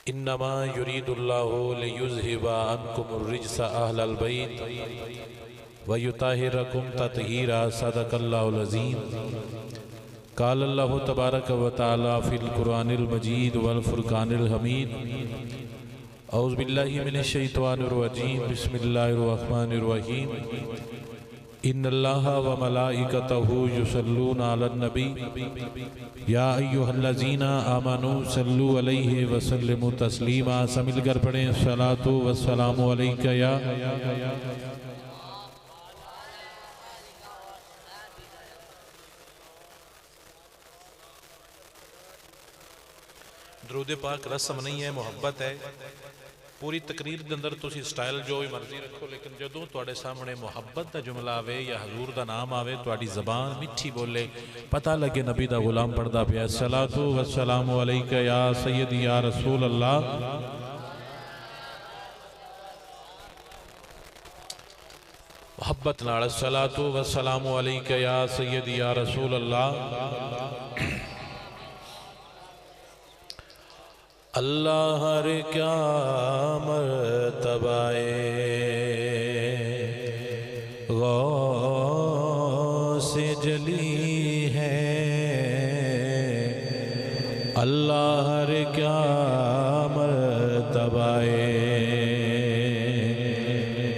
इन्नमा युरीदुल्लाहु लियुज़हिबा अन्कुमुर रिज्सा अहलल बैत व युताहिरकुम तत्हीरा सदक़ल्लाहुल अज़ीम। क़ालल्लाहु तबारक व तआला फ़िल क़ुरआनिल मजीद वल फ़ुरक़ानिल हमीद। औज़ु बिल्लाहि मिनश शैतानिर रजीम। बिस्मिल्लाहिर रहमानिर रहीम। इन्नल्लाहा व मलाइकतहु युसल्लूना अलन नबी या अय्युहल्लज़ीना आमनू सल्लु अलैहि व सल्लिमू तस्लीमा। सब मिलकर पढ़ें सलातु व सलामु अलैका या। दरूद पाक रस्म नहीं है, मुहब्बत है। पूरी तकरीर के अंदर तुसी स्टाइल जो भी मर्जी रखो, लेकिन जदों तुहाडे सामने मुहब्बत का जुमला आवे या हजूर का नाम आवे, तुहाडी ज़बान मिठी बोले, पता लगे नबी का गुलाम पढ़दा पिया। सलातु व सलामु अलैका या सय्यदी या रसूल अल्लाह। मुहब्बत नाल सलातु व सलामु अलैका या सय्यदी या रसूल अल्लाह। अल्लाह हर क्या मर्तबाए गौसे जली है। अल्लाह हर क्या मर्तबाए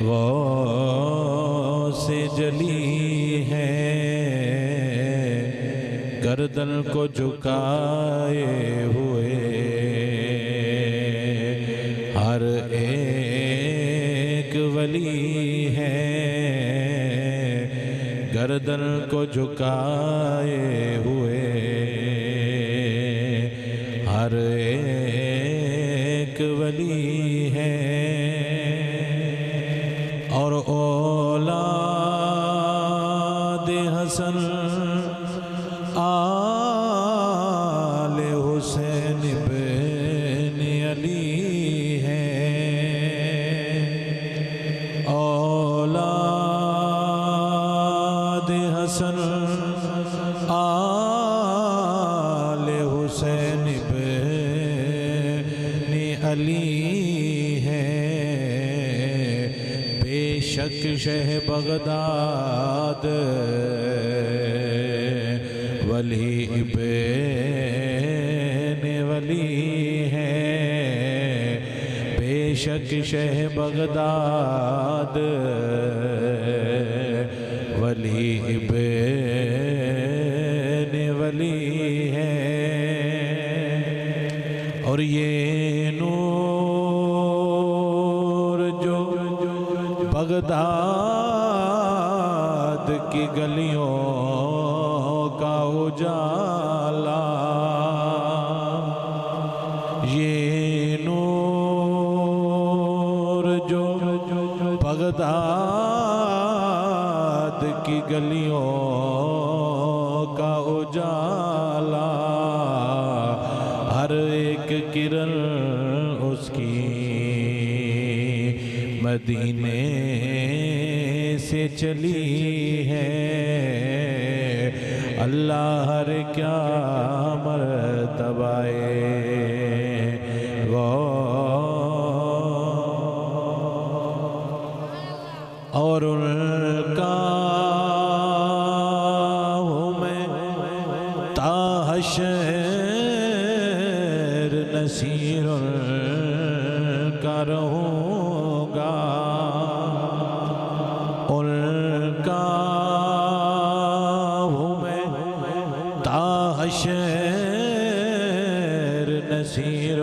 गौसे जली है। गर्दन को झुकाए हुए हर एक वली है। गर्दन को झुकाए हुए हर एक वली है। और औलाद हसन आले हुसैन बिन अली है। औलाद हसन आले हुसैन बिन अली है। बेशक शह बगदाद वली इब्न वली है। बेशक शह बगदाद वली इब्न वली है। और ये नूर जो बगदाद की गलियों का उजाला, ये नूर जो बगदाद की गलियों का उजाला, हर एक किरण उसकी मदीने से चली है। अल्लाह हर क्या मर्तबाए और उनका हूँ मैं ताहशर नसीर का रहूँगा। उनका हूँ मैं ताहशर नसीर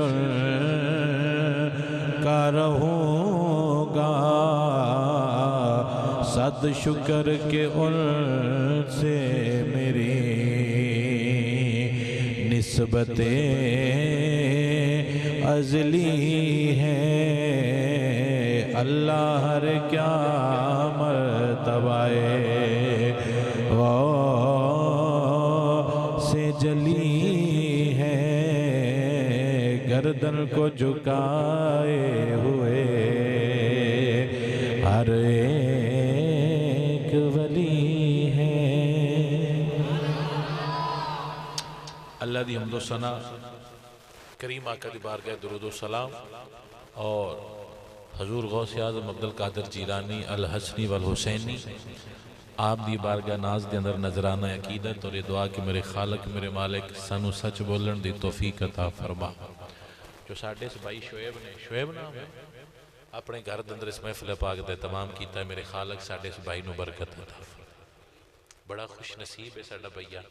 का रहूँगा। सद शुक्र के उनसे मेरी निस्बतें अज़ली हैं। अल्लाह हर क्या मर्तबाए से जली है। गर्दन को झुकाए हुए हर एक वली है। अल्लाह दी हम्दो सना करीम आका दी बारगाह दुरूद सलाम और हजूर गौस आज़म अब्दुल कादिर जीलानी अल हसनी वल हुसैनी आप दी बारगाह नाज के अंदर नजराना अकीदत और ये दुआ कि मेरे खालक मेरे मालिक सानू सच बोलन दी तौफीक अता फरमा। जो साढ़े भाई शोएब ने, शोएब नाम है, अपने घर के अंदर इस महफिल पाक दे तमाम किया, मेरे खालक साढ़े इस भाई नू बरकत अता फरमा। बड़ा खुश नसीब है साडा भैया।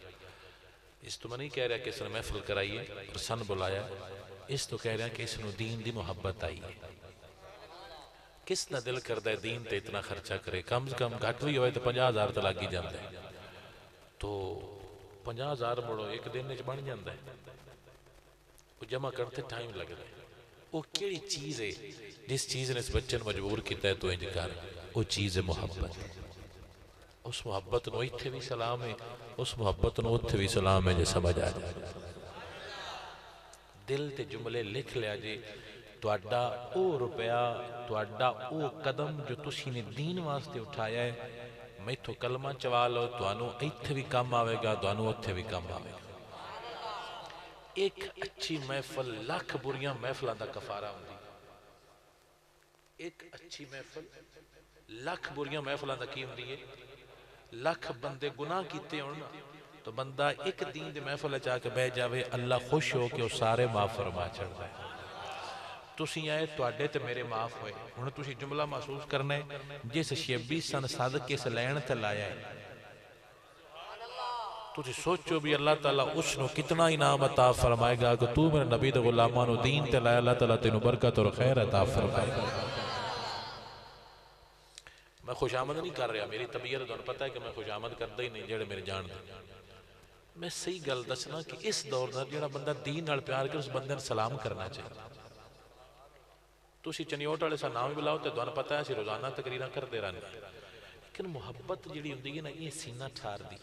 इस तो मैं नहीं कह रहा कि इसने महफिल कराई है और सन बुलाया, इस तो कह रहा कि इसनू दीन दी मुहब्बत आई है। किस ना दिल करता है दीन ते इतना खर्चा करे, कम से कम घट भी हो तो 50,000 तो लग ही जाता है। तो 50,000 मुड़ो एक दिन बन जाता है, वो जमा करते टाइम लगता है। वो केड़ी चीज़ है जिस चीज़ ने इस बच्चे ने मजबूर किया है तो इंज कर, वो चीज़ है मुहब्बत। उस मुहब्बत को इत्थे भी सलाम है, उस मुहब्बत को उत्थे भी सलाम है, जो समझ आ जाए। दिल ते जुमले लिख लिया जे, तुहाडा ओ रुपया, तुहाडा ओ कदम जो तुसी ने दीन वास्ते उठाया है, मैथों कलमा चवा लो, तुहानू इत्थे भी काम आवेगा, तुहानू उत्थे भी काम आवेगा। एक अच्छी महफिल लख बुरियां महफिलों का कफारा होंदी। एक अच्छी महफिल लख बुरियां महफिलों का की होंदी है। लख बंदे गुनाह किते होण तो बंदा एक दीन दे महफिल च आके बह जावे, अल्लाह खुश हो के वो सारे माफ फरमा छड़दा है। तुसी आए तुहाडे ते मेरे माफ होए। हुण तुसी जुमला महसूस करना है, जिस शब्बी सन सद के इस लैन ते लाया है, तुसी सोचो भी अल्लाह ताला उसनू कितना इनाम अता फरमाएगा कि तू मेरे नबी दे गुलामां नू दीन ते लाया, अल्लाह ताला तेनू बरकत और खैर अता फरमाएगा। मैं खुशामद नहीं कर रहा, मेरी तबीयत तुहानू पता है कि मैं खुशामद करता ही नहीं, जेड़े मेरे जान दे। मैं सही गल दसना कि इस दौर का जो बंदा दीन नाल प्यार करे उस बंदे सलाम करना चाहिए। तुसी चनियोट वाले सा नाम भी बुलाओ तो तुहानू पता है असीं रोजाना तकरीरां करते रहने, लेकिन मुहब्बत जिहड़ी हुंदी है ना, ये सीना ठार दी।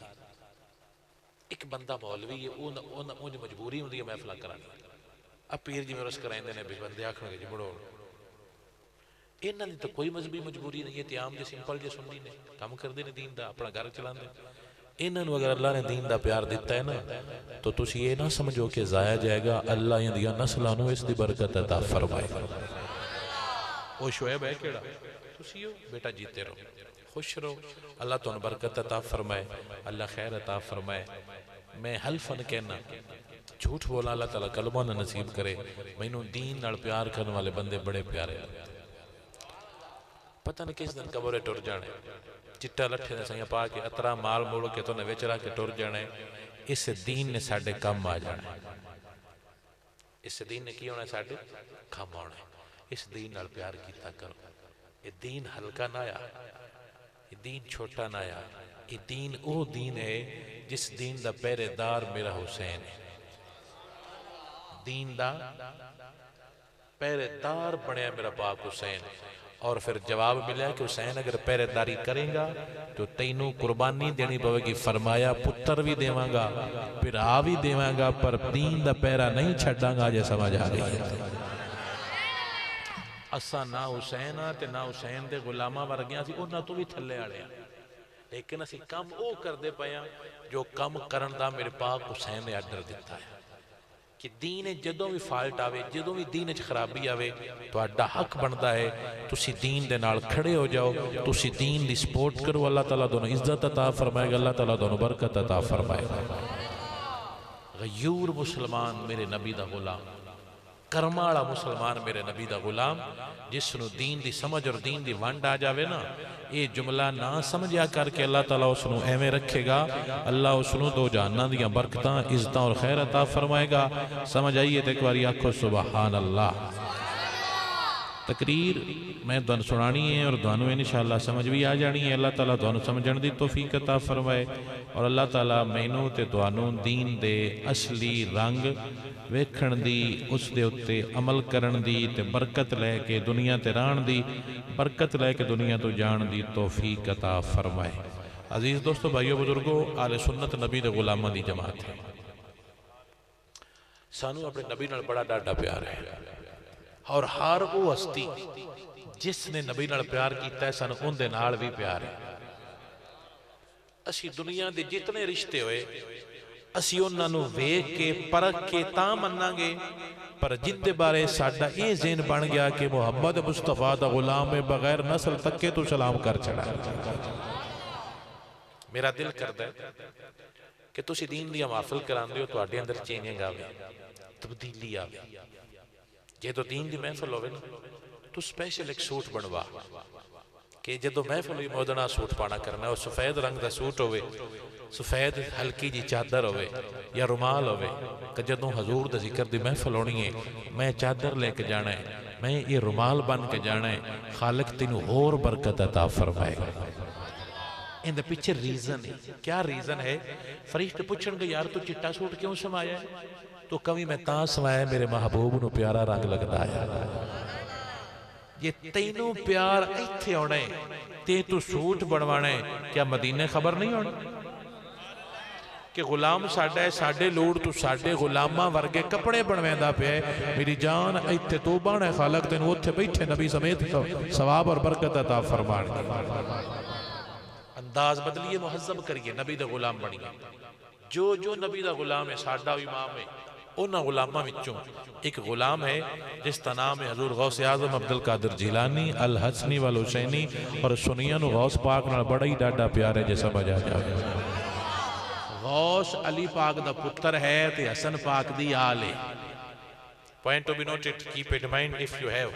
एक बंदा मौलवी है, वो मजबूरी होंगी है महफिल कराने। अब पीर जिवें रस कराइंदे ने भी बंदे आखणगे जी मुड़ो, इन्हां दी तो कोई मजहबी मजबूरी नहीं है, ते आम जे सिंपल जे सुन्नी ने काम करते हैं दीन का, अपना घर चलाते। इन्हां नूं अगर अल्लाह ने दीन का प्यार दिता है ना, तो तुसीं ये ना समझो कि जाया जाएगा, अल्लाह इहदियां नस्लां नूं इसदी बरकत अता फरमाएगा। वो शोएब है किहड़ा, तुसीं हो बेटा, जीते रहो, खुश रहो, अल्लाह तुहानू बरकत अता फरमाए, अल्लाह खैर अता फरमाए। मैं हल्फन कहना, झूठ बोला, अल्लाह ताला कलमा ना नसीब करे। मैनू दीन नाल प्यार करने वाले बंदे बड़े प्यारे लगते। पता नहीं किस दिन कबरे टुर जाने, चिट्टा लट्ठे ने सैया पा के अतरा माल मोड़ के तो विच रख के टुर जाना। इस दीन ने साडे कम आ जाना, इस दीन ने की होना, साडे कम आना। इस दीन नाल प्यार कीता करो। ये दीन हल्का ना आया, ये दीन छोटा ना आया, ये दीन वो दीन है जिस दीन दा पहरेदार मेरा हुसैन है। दीन दा पहरेदार बनया मेरा पाक हुसैन। और फिर जवाब मिला कि हुसैन अगर पहरेदारी करेगा तो तैनू कुर्बानी देनी पवेगी। फरमाया पुत्र भी देवांगा, भरा भी देवांगा, पर दीन दा पहरा नहीं छड्डांगा। जे समझ आ गई है, असा ना हुसैन आ ते ना हुसैन दे गुलामां वर्गियां सी, उन्हां तो भी थल्ले वाले आ, लेकिन असीं कम वो करते पे हैं जो कम करन दा मेरे पाक हुसैन ने आर्डर दिता है कि दीन जदों भी फॉल्ट आवे, जदों भी दीन खराबी आवे, तुहाडा हक बनता है तुसीं दीन दे नाल खड़े हो जाओ, तुसीं दीन दी सपोर्ट करो। अल्लाह ताला तुहानू इज्जत अता फरमाएगा, अल्लाह ताला तुहानू बरकत अता फरमाएगा। गयूर मुसलमान मेरे नबी दा गुलाम, कर्मा वाला मुसलमान मेरे नबी दा गुलाम, जिसनू दीन दी समझ और दीन दी वंड आ जावे ना, ये जुमला ना समझिया करके अल्लाह ताला उसनू एवें रखेगा। अल्लाह उसनू दो जहानां दियां बरकतां, इज्जतां और खैर अता फरमाएगा। समझ आइए तो एक बारी आखो सुबहान अल्लाह। तकरीर मैं तुहानू सुनानी है और तुहानू इंशाअल्लाह समझ भी आ जानी है। अल्लाह ताला तुहानू समझण दी तौफीक अता फरमाए और अल्लाह ताला मैनू ते तुहानू दीन दे असली रंग वेखण दी, उस दे उत्ते अमल करन दी ते बरकत लैके दुनिया ते रहण दी, बरकत लैके दुनिया तो जाण दी तौफीक अता फरमाए। अजीज दोस्तों, भाइयों बुजुर्गों, आले सुन्नत नबी दे गुलामां दी जमात है। सानू अपने नबी नाल बड़ा डाढा प्यार है और हर वो हस्ती जिसने नबी नाल प्यार किया है, सानू उहदे नाल भी प्यार है। असी दुनिया के जितने रिश्ते होए असी उन्होंने वेख के परख के तां मन्नांगे। पर जिंदे बारे साडा ये ज़हन बन गया कि मुहम्मद मुस्तफा दा गुलाम है, बगैर नस्ल तके तो सलाम कर छड़ा। मेरा दिल करता है कि तुसी दीन दी महफिल करांदे हो, तुहाडे अंदर चेंजिंग आवे, तब्दीली आवे। जे तो दीन दी महफिल होवे ना, तू स्पेशल एक सूट बनवा कि जो महफिल हुई मोदना सूट पाना करना, और सफेद रंग का सूट होवे, सफेद हल्की जी चादर होवे या रुमाल होवे कि जदों हजूर दा जिक्र दी महफिल होनी है, मैं चादर लेके जाना है, मैं ये रुमाल बन के जाना है, खालिक तेनू होर बरकत अता फरमाएगा। इन दे पीछे रीजन है। क्या रीजन है? फरिश्ते पूछणगे यार तू चिट्टा सूट क्यों समाया है? तो कभी मैं तां समाया मेरे महबूब नू प्यारा रंग लगदा है। ये तैनू प्यार इत्थे आना है ते तू सूट बनवाना है, क्या मदीने खबर नहीं होनी कि गुलाम साडा है, साडे लोड़ तू साडे गुलामां वर्गे कपड़े बनवांदा पिया है। मेरी जान इत्थे तो बाण है, खालक तैनू उत्थे बैठे नबी समेत सवाब और बरकत अता फरमाणगे। अंदाज बदलिए, मुहज्जब करिए, नबी दा गुलाम बनिए। जो जो नबी दा गुलाम है साडा इमाम है। उन्होंने गुलामां विचों एक गुलाम है जिसका नाम है हजूर गौस आजम अब्दुल कादिर जिलानी अल हसनी वल हुसैनी, और सुनिया नूं गौस पाक नाल बड़ा ही डाडा प्यार है, जे समझ आ जाए। गौस अली पाक दा पुत्र है ते हसन पाक दी आल है। Point to be noted, keep it in mind if you have.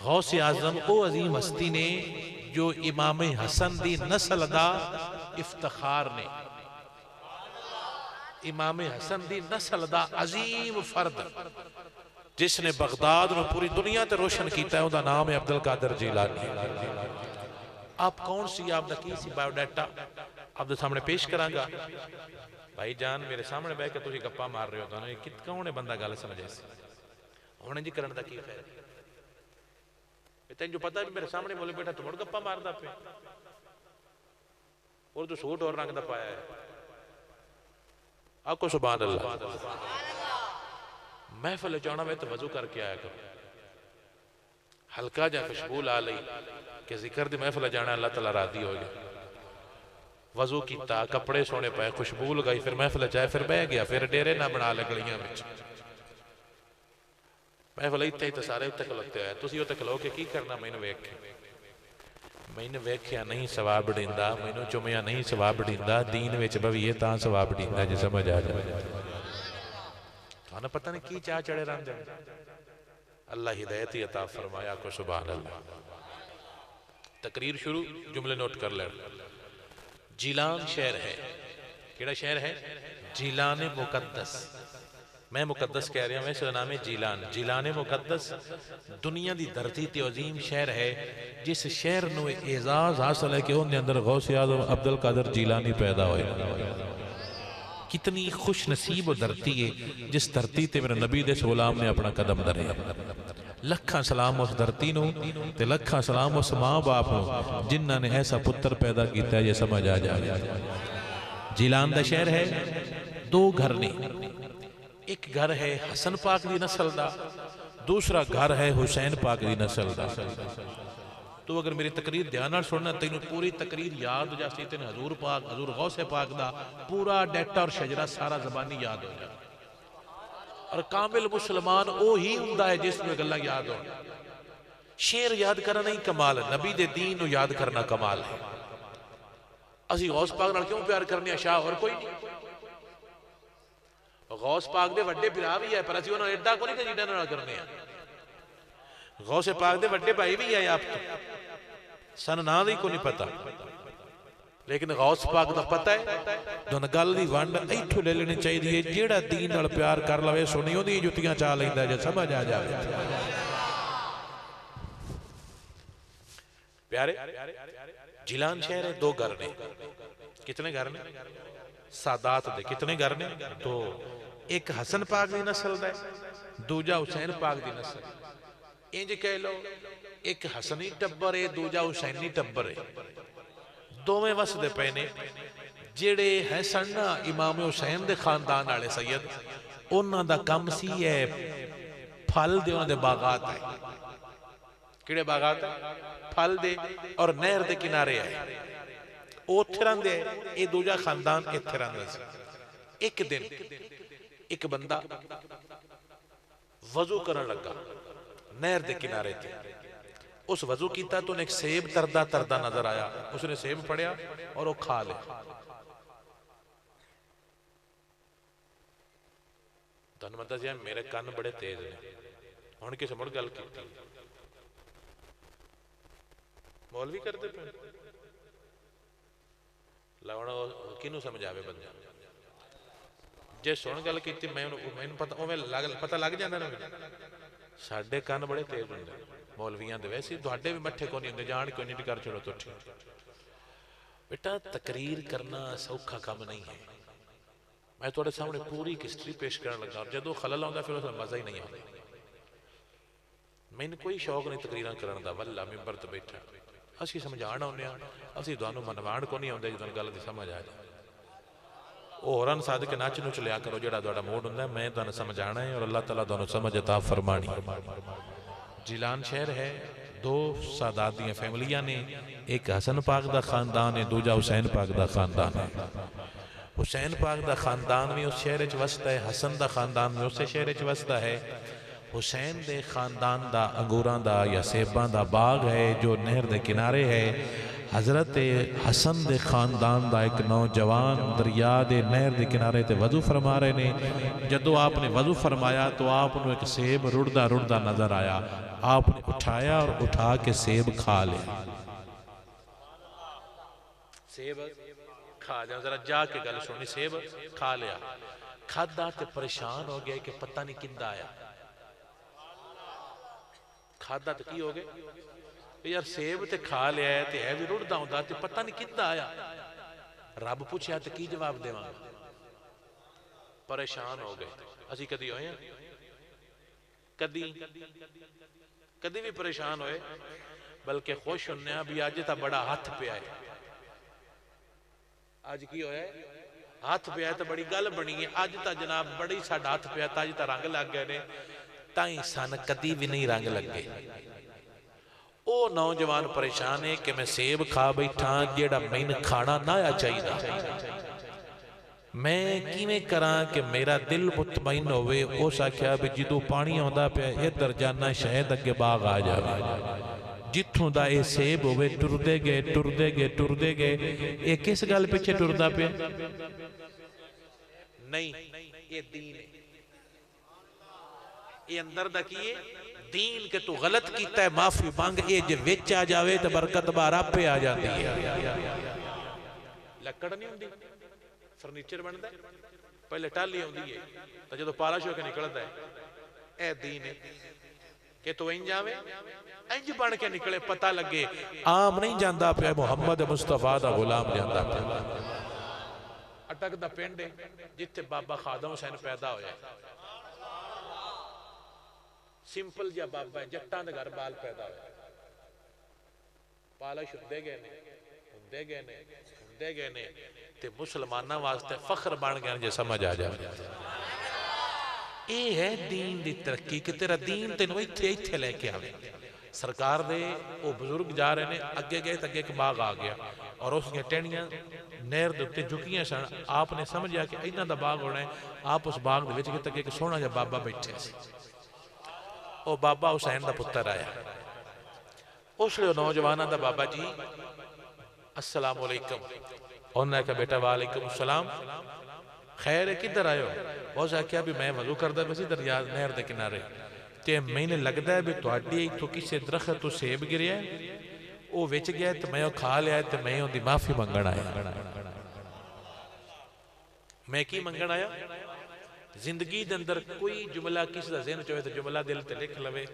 गौस आजम वो अजीम हस्ती ने जो इमाम हसन दी नस्ल दा इफ्तिखार ने, इमाम हसन दी नस्ल दा अजीम फर्द जिसने बगदाद में पूरी दुनिया ते रोशन किया है, उसका नाम है अब्दुल कादिर जिलानी। आप कौन सी, आपका की सी बायोडाटा आपके सामने पेश करांगा। भाई जान मेरे सामने बह के तुम गप्पा मार रहे हो, तो कौन है बंदा गल समझे हुण जी करने का की फायदा? तेन जो पता भी मेरे सामने बोले बेटा तू मुड़ गप्पा मारदा पे, और तू सूट और रंग दा पाया है। आपको सुभान अल्लाह। महफिल जाना मैं तो वजू करके आया करो, हल्का जा खुशबू ला ली कि जिक्र दी महफिल जाना, अल्लाह ताला राजी हो गया। वजू किया, कपड़े सोने पाए, खुशबू लगाई, फिर महफिल चाहे, फिर बह गया, फिर डेरे ना बना ले गलियां में। महफिल इत्थे ही तो सारे उत्ते खलोते आए, तुसीं उत्ते खलो के की करना? मैनू वेख के, मैनू वेख्या नहीं सवाब ढींदा, मैनू चुमिया नहीं सवाब ढींदा, दीन विच बवीए तां सवाब ढींदा, जे समझ आ जाए। थानू पता नहीं की चाह चढ़े रंग। अल्लाह हिदायत ही अता फरमाया को सुभान अल्लाह। तकरीर शुरू, जुमले नोट कर ले। जिलान शहर है, केड़ा शहर है? जिलान मुकद्दस। मैं मुकद्दस कह रहा, मैं इसका नाम है जिलान। जिलान मुकद्दस दुनिया की धरती ते अजीम शहर है, जिस शहर नूं एजाज हासिल है कि उनके अंदर गौसे आज़म अब्दुल कादिर जिलानी पैदा होए। कितनी खुश नसीब धरती है जिस धरती ते मेरे नबी दे गुलाम ने अपना कदम धरे। लखा सलाम उस धरती नूं ते लखा सलाम उस माँ बाप नूं जिन्हां ने ऐसा पुत्र पैदा किया है, ये समझ आ जाए। जिलान दा शहर है, दो घर ने, एक घर है हसन पाक की नस्ल का, दूसरा घर है हुसैन पाक की नस्ल का। तो अगर मेरी तकरीर ध्यान नाल सुनना, तेन पूरी तकरीर याद हो जाती, तेन हजूर पाक हजूर गौसे पाक का पूरा डाटा और शजरा सारा जबानी याद हो जाए। और कामिल मुसलमान वो ही हुंदा है जिसमें गल्लां याद हो। शेर याद करना नहीं कमाल, नबी दे दीन नूं याद करना कमाल है। असीं गौस पाक नाल क्यों प्यार करने? शाह और कोई नहीं। गौस पाक दे वड्डे भरा भी है, पर असीं उन्हां एडा को नहीं जिन्हां नाल करने आ। गौसे पाक दे वड्डे भाई भी है, आप तो सन ना दी को नहीं पता, लेकिन गौस पाक दा पता है। दोन गल दी वंड इत्थों ले लेनी चाहिए, जेड़ा दीन नाल प्यार कर लवे सुनी ओदी जुत्तियां चा लैंदा, जे समझ आ जाए। प्यारे जिलान शहर है, दो घर ने। कितने घर ने? सादात दे कितने घर ने? तो एक हसन पाक की नस्ल है, दूजा हुसैन पाक की नस्ल। इंज कह लो एक हसनी टब्बर है, दूजा हुसैनी टब्बर है, दोवें वसदे पे ने। जेड़े है सन इमाम हुसैन दे खानदान वाले सैयद, उन्हां दा कम सी है फल दे, उन्हां दे बागात है। किहड़े बागात? फल दे, और नहर दे किनारे है, उत्थे रहिंदे। ये दूजा खानदान इत्थे रहिंदा सी। एक दिन एक बंदा वजू करन लगा नहर के किनारे थे। उस वजू किया तो उन्हें एक सेब तरदा तरदा नजर आया। उसने सेब फड़िया और वो खा लिया। तुहानू मैं दसिया मेरे कन्न बड़े तेज ने। हुण किसी मुड़ गल की मौलवी करते पे किनू समझावे बंदा जे सुन गल की मैनू पता लग जाता ना। साडे कन्न बड़े तेज होंगे मौलवियां दे। वैसे तुहाडे भी मट्ठे को नहीं होंगे जान क्यों नहीं कर छोड़ो तो ठीक। बेटा तकरीर करना सौखा काम नहीं है। मैं तुहाडे सामने पूरी हिस्टरी पेश करन लगा और जदों खलल आउंदा फिर उसदा मजा ही नहीं आता। मैनू कोई शौक नहीं तकरीरां करन दा। वल्ला मिंबर ते बैठा असीं समझाण आउंदे आ। असीं तुहानू मनवाण को नहीं आउंदे जदों गल दी समझ आ जाए। होरां नूं सद के नच नुच लिया करो जिहड़ा तुहाडा मूड हुंदा। मैं तुहानू समझाना है और अल्लाह तआला तुहानू समझ अता फरमानी। जिलान शहर है, दो सादात दियां फैमिलियां ने। एक हसन पाक दा खानदान है, दूजा हुसैन पाक दा खानदान है। हुसैन पाक दा खानदान भी उस शहर च वसदा है, हसन दा खानदान भी उस शहर च वसदा है। हुसैन दे खानदान दा अंगूरां दा या सेबां दा बाग है जो नहर दे किनारे है। हज़रत हसन दे खानदान दा एक नौजवान दरिया दे नहर दे किनारे ते वजू फरमा रहे ने। जदों आपने वजू फरमाया तो आपको एक सेब रुड़दा रुड़दा नजर आया। आपने उठाया और उठा के सेब खा लिया। सेब खा लिया, जरा जाके गल सुनी। सेब खा लिया, खादा ते परेशान हो गया कि पता नहीं किंदा आया। खादा तो की हो गए यार, सेब ते खा लिया है ते है भी रुड़दा हुंदा ते पता नहीं किंदा आया। रब पूछया तो की जवाब देवांगा। परेशान हो गए। असी कदी होए हैं? कदी कदी भी परेशान होए? बल्कि खुश होने भी अज तो बड़ा हथ पिया है। अज की होया? हथ पिया तो बड़ी गल बनी है। अज तो जनाब बड़ी साडा हथ पिया तो अज तो रंग लग गए ने। ताई सन कदी भी नहीं रंग लगे। वो नौजवान परेशान है कि मैं सेब खा बैठा जेड़ा मैनू खाना ना आ चाहिए। मैं किवें करा कि मेरा दिल मुतमईन होवे। उस आख्या भी जदों पानी आउंदा पिया इधर जाना शायद अगे बाग आ जाए। जिथों दा ये सेब होवे टुरदे गए टुरदे गए टुरदे गए। ये किस गल पिछे टुरदा पिया? नहीं, ये दीन है। ये अंदर दा की है दीन के तू गलत कीता है माफी मांग। ये जे विच आ जावे तो बरकत बाहर आपे आ जाती है। लकड़ नहीं हुंदी, फर्नीचर बनता है। पहले टाली आउंदी है तो जदों पालिश होके निकलदा है। ए दीन है कि तू इंज आवे इंज बन के निकले। पता लगे आम नहीं जांदा पिया, मुहम्मद मुस्तफा दा गुलाम जांदा पिया। अटक दा पिंड है जिथे बाबा खादम हुसैन पैदा होया। सिंपल जिहा बाबा है, जट्टां दे घर बाल पैदा होया। पालिश हुंदे गए ने हुंदे गए ने हुंदे गए ने ते मुसलमानां वास्ते फख्र बन गए जे समझ आ जाए। ये है दीन दी तरक्की कि तेरा दीन तेनू इत्थे इत्थे लेके आवे। सरकार दे वो बुजुर्ग जा रहे ने, अगे गए तो अगे एक बाग आ गया और उस टहनियां नहर दे उत्ते झुकियां सन। आपने समझिया कि इन्हां दा बाग होना है। आप उस बाग दे विच किते एक सोहना जिहा बाबा बैठे सी। वो बाबा हुसैन दा पुत्तर आया। उसले नौजवानों दा बाबा जी अस्सलाम वालेकुम। उन्हें कहा बेटा वालेकुम सलाम, खैर है किधर आयो? उस आख्या भी मैं वजू करदा वैसे दरिया नहर के किनारे ते मैंने लगता है भी तुहाडी इत्थों किसी दरखत तो सेब गिरिया वो विच गया तो मैं खा लिया तो मैं उनकी माफी मंगण आया। मैं की मंगण आया? जिंदगी के अंदर कोई जुमला किसी का ज़हन चाहे तो जुमला दिल ते लिख लवे।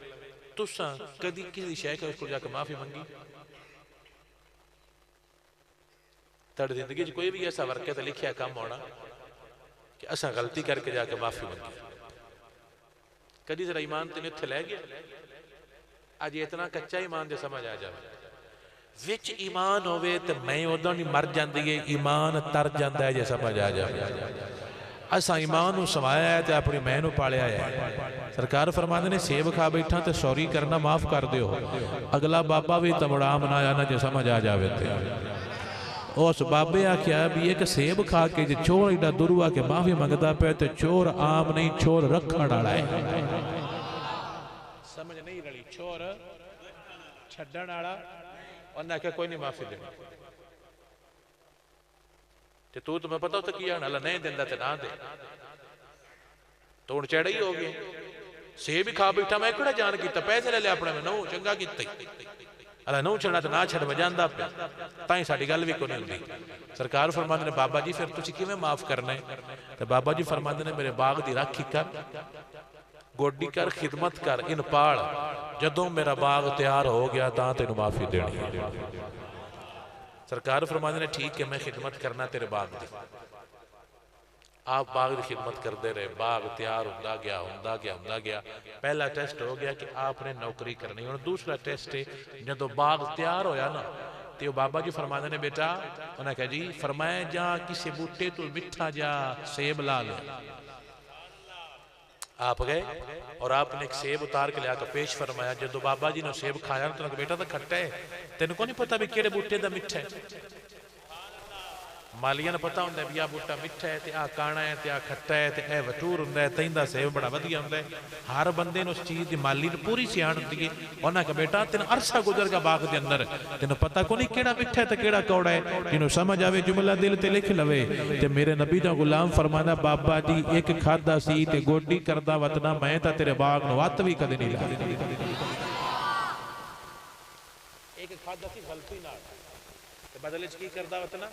तुसां कदी किसी शय के उसको जाके माफी मंगी? तेरी जिंदगी च कोई भी ऐसा वर्क है तो लिखिया काम होना कि असा गलती करके जाके माफी मंगी? कदी जरा ईमान तेन इत्थे लै गया? अज इतना कच्चा ईमान जो समझ आ जाए। विच ईमान होवे तो मैं उदों नहीं मर जाती है, ईमान तर जाता है जे समझ आ जाए। असा ईमान समाया है तो अपनी मैं पालिया है। सरकार फरमाते ने सेब खा बैठा तो सॉरी करना माफ कर दो। अगला बाबा भी तमड़ा मनाया ना जो समझ आ जाए। उस बाबे आख्या भी एक सेब खा के जो चोर एडा दुरुआ के माफी मंगता पे तो चोर आम नहीं, चोर रखण वाला है। समझ नहीं रही, चोर छड्डण वाला। उन्हें आख्या कोई नहीं माफी देनी, ते तू तुम्हें पता तो की आना नहीं देंदा ते ना दे, तो हुण चढ़ा ही हो गया। सेब ही खा बैठा, मैं किहड़ा जान किया, पैसे ले लिया अपने में, नहू चंगा किया अला नहू छड़ा तो ना छड़ वजांदा पे, तां साडी गल भी कोई नहीं हुंदी। सरकार फरमांदे ने बाबा जी फिर तुसीं किवें माफ करना है? तो बाबा जी फरमांदे ने मेरे बाग दी राखी कर, गोडी कर, खिदमत कर, इन पाल, जदों मेरा बाग तैयार हो गया तां तैनूं माफी देनी है। सरकार फरमांदे ने ठीक है मैं खिदमत करना तेरे बाग दी। आप बाग की खिदमत करते रहे, बाग तैयार होंदा गया, होंदा गया, होंदा गया। पहला टेस्ट हो गया कि आपने नौकरी करनी। हुण दूसरा टेस्ट है जदों बाग तैयार होया ना, तो बाबा जी फरमाते ने बेटा, उन्हें कहा जी फरमाया जा किसी बूटे तो मिठा जा सेब ला ले। आप गए और आपने एक सेब उतार के लिया तो पेश फरमाया। जो बाबा जी ने सेब खाया तो बेटा तो खट्टा है, तेन को नहीं पता भी किहड़े बूटे का मिठा है। मालिया ने पता होंगे भी आ बूटा मिठा है, आ काना है, आ खट्टा है, ए वटूर होंगे, तैंदा सेब बड़ा वधिया होंगे। हर बंदे उस चीज़ की माली पूरी सियाण होंगी है। उन्हें कहा बेटा तेन अरसा गुजर गया बाग के अंदर, तेन पता को नहीं किहड़ा मिठा है तो किहड़ा कौड़ा है, जिन्हों समझ आवे जुमला दिल ते लिख लवे। ते मेरे नबी दा गुलाम फरमांदा बाबा जी एक खादा सी ते गोडी करदा वतना, मैं तो तेरे बाग नूं हत्थ भी कदे नहीं लाई। एक खादा सी गलती नाल ते बदले च की करदा वतना,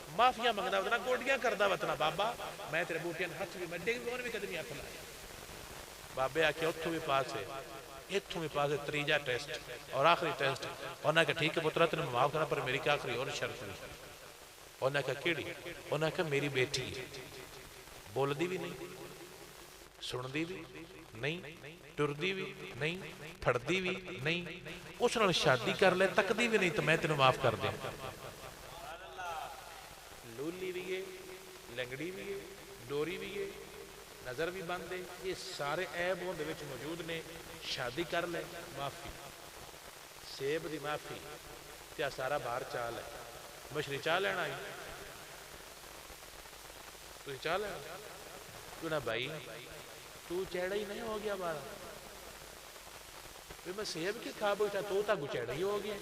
माफिया मंगदा वतना, गोडियां करदा वतना। बाबा मैं तेरे बूटियां हथ भी मड्डे भी कदम नहीं हथ लाया। बाबे आख्या उथों भी पास है, इथों भी पास है। तीजा टेस्ट और आखिरी टेस्ट। उन्हें कहा ठीक है पुत्रा तेन माफ करना, पर मेरी क्या आखिरी और शर्त हुई। उन्हें कहा केड़ी? उन्हें कहा मेरी बेटी बोलदी भी नहीं, सुनदी भी नहीं, टुरदी भी नहीं, फड़दी भी नहीं, उस नाल शादी कर ले, तकदी भी नहीं, तो मैं तेन माफ कर दें। लूली भी है, लंगड़ी भी है, डोरी भी है, नज़र भी बंद है, ये सारे ऐब उहदे विच मौजूद ने। शादी कर ले माफ़ी, सेब की माफ़ी, तो सारा बाहर चाल है। मछली चाह लेना आई, तुम चाह लेना तू ना भाई, तू चैड़ा ही नहीं हो गया बाहर, मैं सेब के खा बैठा, तो चैड़ा ही हो गया।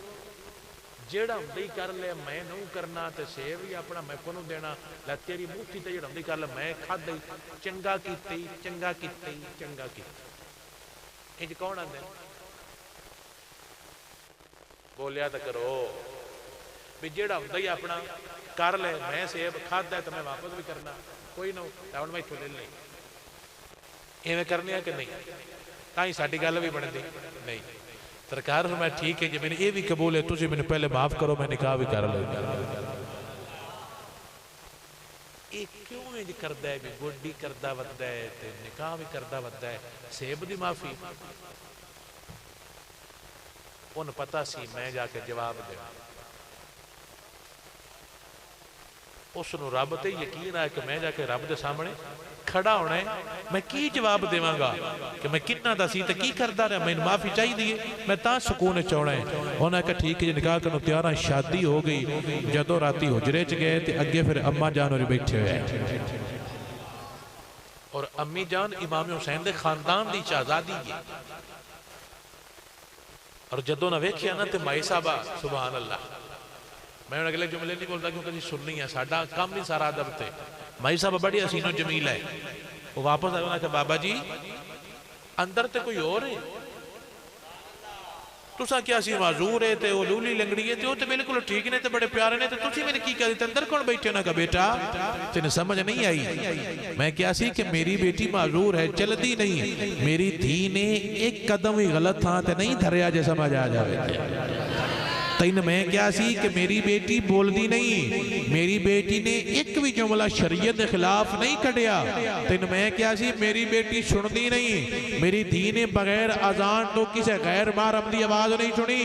जेड़ा हुंदा ही कर ले, मैं नहीं करना, तो सेब ही अपना मैं को देना। लै तेरी मुठी तो जेड़ा हुंदा ही कर ले, मैं खादा ही, चंगा कीता ही, चंगा कीता ही, चंगा कीता। इंज कौन आंदे? बोलिया तो करो भी जेड़ा हुंदा ही अपना कर ले, मैं सेब खादा तो मैं वापस भी करना, कोई ना हुण मैं इत्थों ले ले। इवें करने कि नहीं? तां ही साडी गल भी बनदी नहीं। सरकार मैं ठीक है जी, मैंने ये भी कबूल है, तुझे मैंने पहले माफ करो, मैं निकाह भी कर लूंगा। क्यों इंज करदा है भी गोडी करदा वद्दा है ते निकाह भी करदा वद्दा है, सेब दी माफी। उन पता सी मैं जाके जवाब दे, उसनूं रब ते यकीन है कि मैं जाके रब दे सामने खड़ा होना है, मैं की जवाब देवांगा कि मैं कितना दा सी ते की करदा रहा, मैनूं माफी चाहिदी है, मैं तां सुकून च आउणा है। उन्हें कहा ठीक है निकाह करनूं तैयार हां। शादी हो गई। जदों राती हुजरे च गए तो अगे फिर अम्मा जान होरी बैठे हुए और अम्मी जान इमाम हुसैन दे खानदान दी शहजादी है। और जदों ना वेखिया ना तो माई साहबा सुभान अल्लाह, मैं अगले जुमले नहीं बोलता क्योंकि सुननी है, साडा काम ही सारा अदब थे। माई साहब बड़ी हसीनो जमील है। वो वापस आया, उन्हें कहा बाबा जी अंदर तो कोई और है, तुसा क्या सी माजूर है ते वो लूली लंगड़ी है ते वो तो बिल्कुल ठीक ने ते बड़े प्यारे ने, ते तुसी मैंने की कहा अंदर कौन बैठे? ना कहा बेटा तेने समझ नहीं आई, मैं क्या सी कि मेरी बेटी माजूर है, चलती नहीं, मेरी धी ने एक कदम ही गलत था ते नहीं धरिया जे समझ आ जाए। तैन मैं क्या सी कि मेरी बेटी बोलती नहीं, मेरी बेटी ने एक भी जुमला शरीयत के खिलाफ नहीं कढ़िया। तैन मैं क्या सी मेरी बेटी सुनती नहीं, मेरी धी ने बगैर अजान तो किसी गैर महरम की आवाज नहीं सुनी।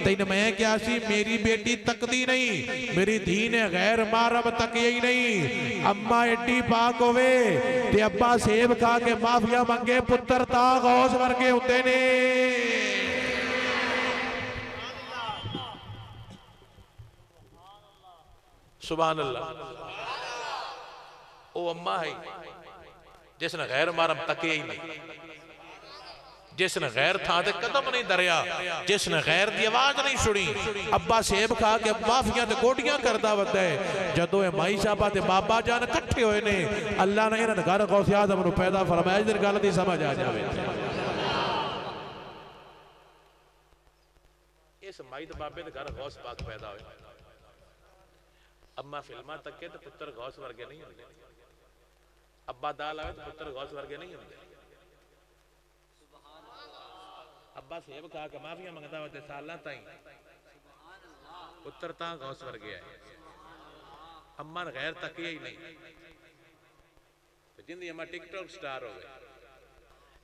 तैन मैं क्या सी मेरी बेटी तकती नहीं, मेरी धी ने गैर महरम तकिया ही नहीं। अम्मा एडी पाक होवे ते अब्बा सेब खा के माफिया मंगे, पुत्र ता गौस वर्गे होते ने। सुभान अल्लाह। वो अम्मा है जिसने गैर मारम तके ही नहीं, जिसने गैर था ते कदम नहीं दरिया, जिसने गैर दी आवाज नहीं सुनी। अब्बा सेब खा के माफिया ते गोडियां करदा वदा है। जदों ए माई साहबा ते बाबा जान इकट्ठे होए ने, अल्लाह ने इन्हां घर गौस आज़म नूं पैदा फरमाया। इस गल दी समझ आ जावे। इस माई ते बाबे दे घर गौस पाक पैदा होए। अम्मा फिल्मां तके ते पुत्र गौस वर्गे नहीं होंदे। अब्बा दाल आवे तो पुत्र गौस वर्गे नहीं होंदे। अब्बा सेब खा के माफिया मंगदा होते सालां ताईं, पुत्र तां गौस वर्गे आए। अम्मा ने गैर तकिया ही नहीं। जिंदी अम्मा टिकटॉक स्टार हो गए।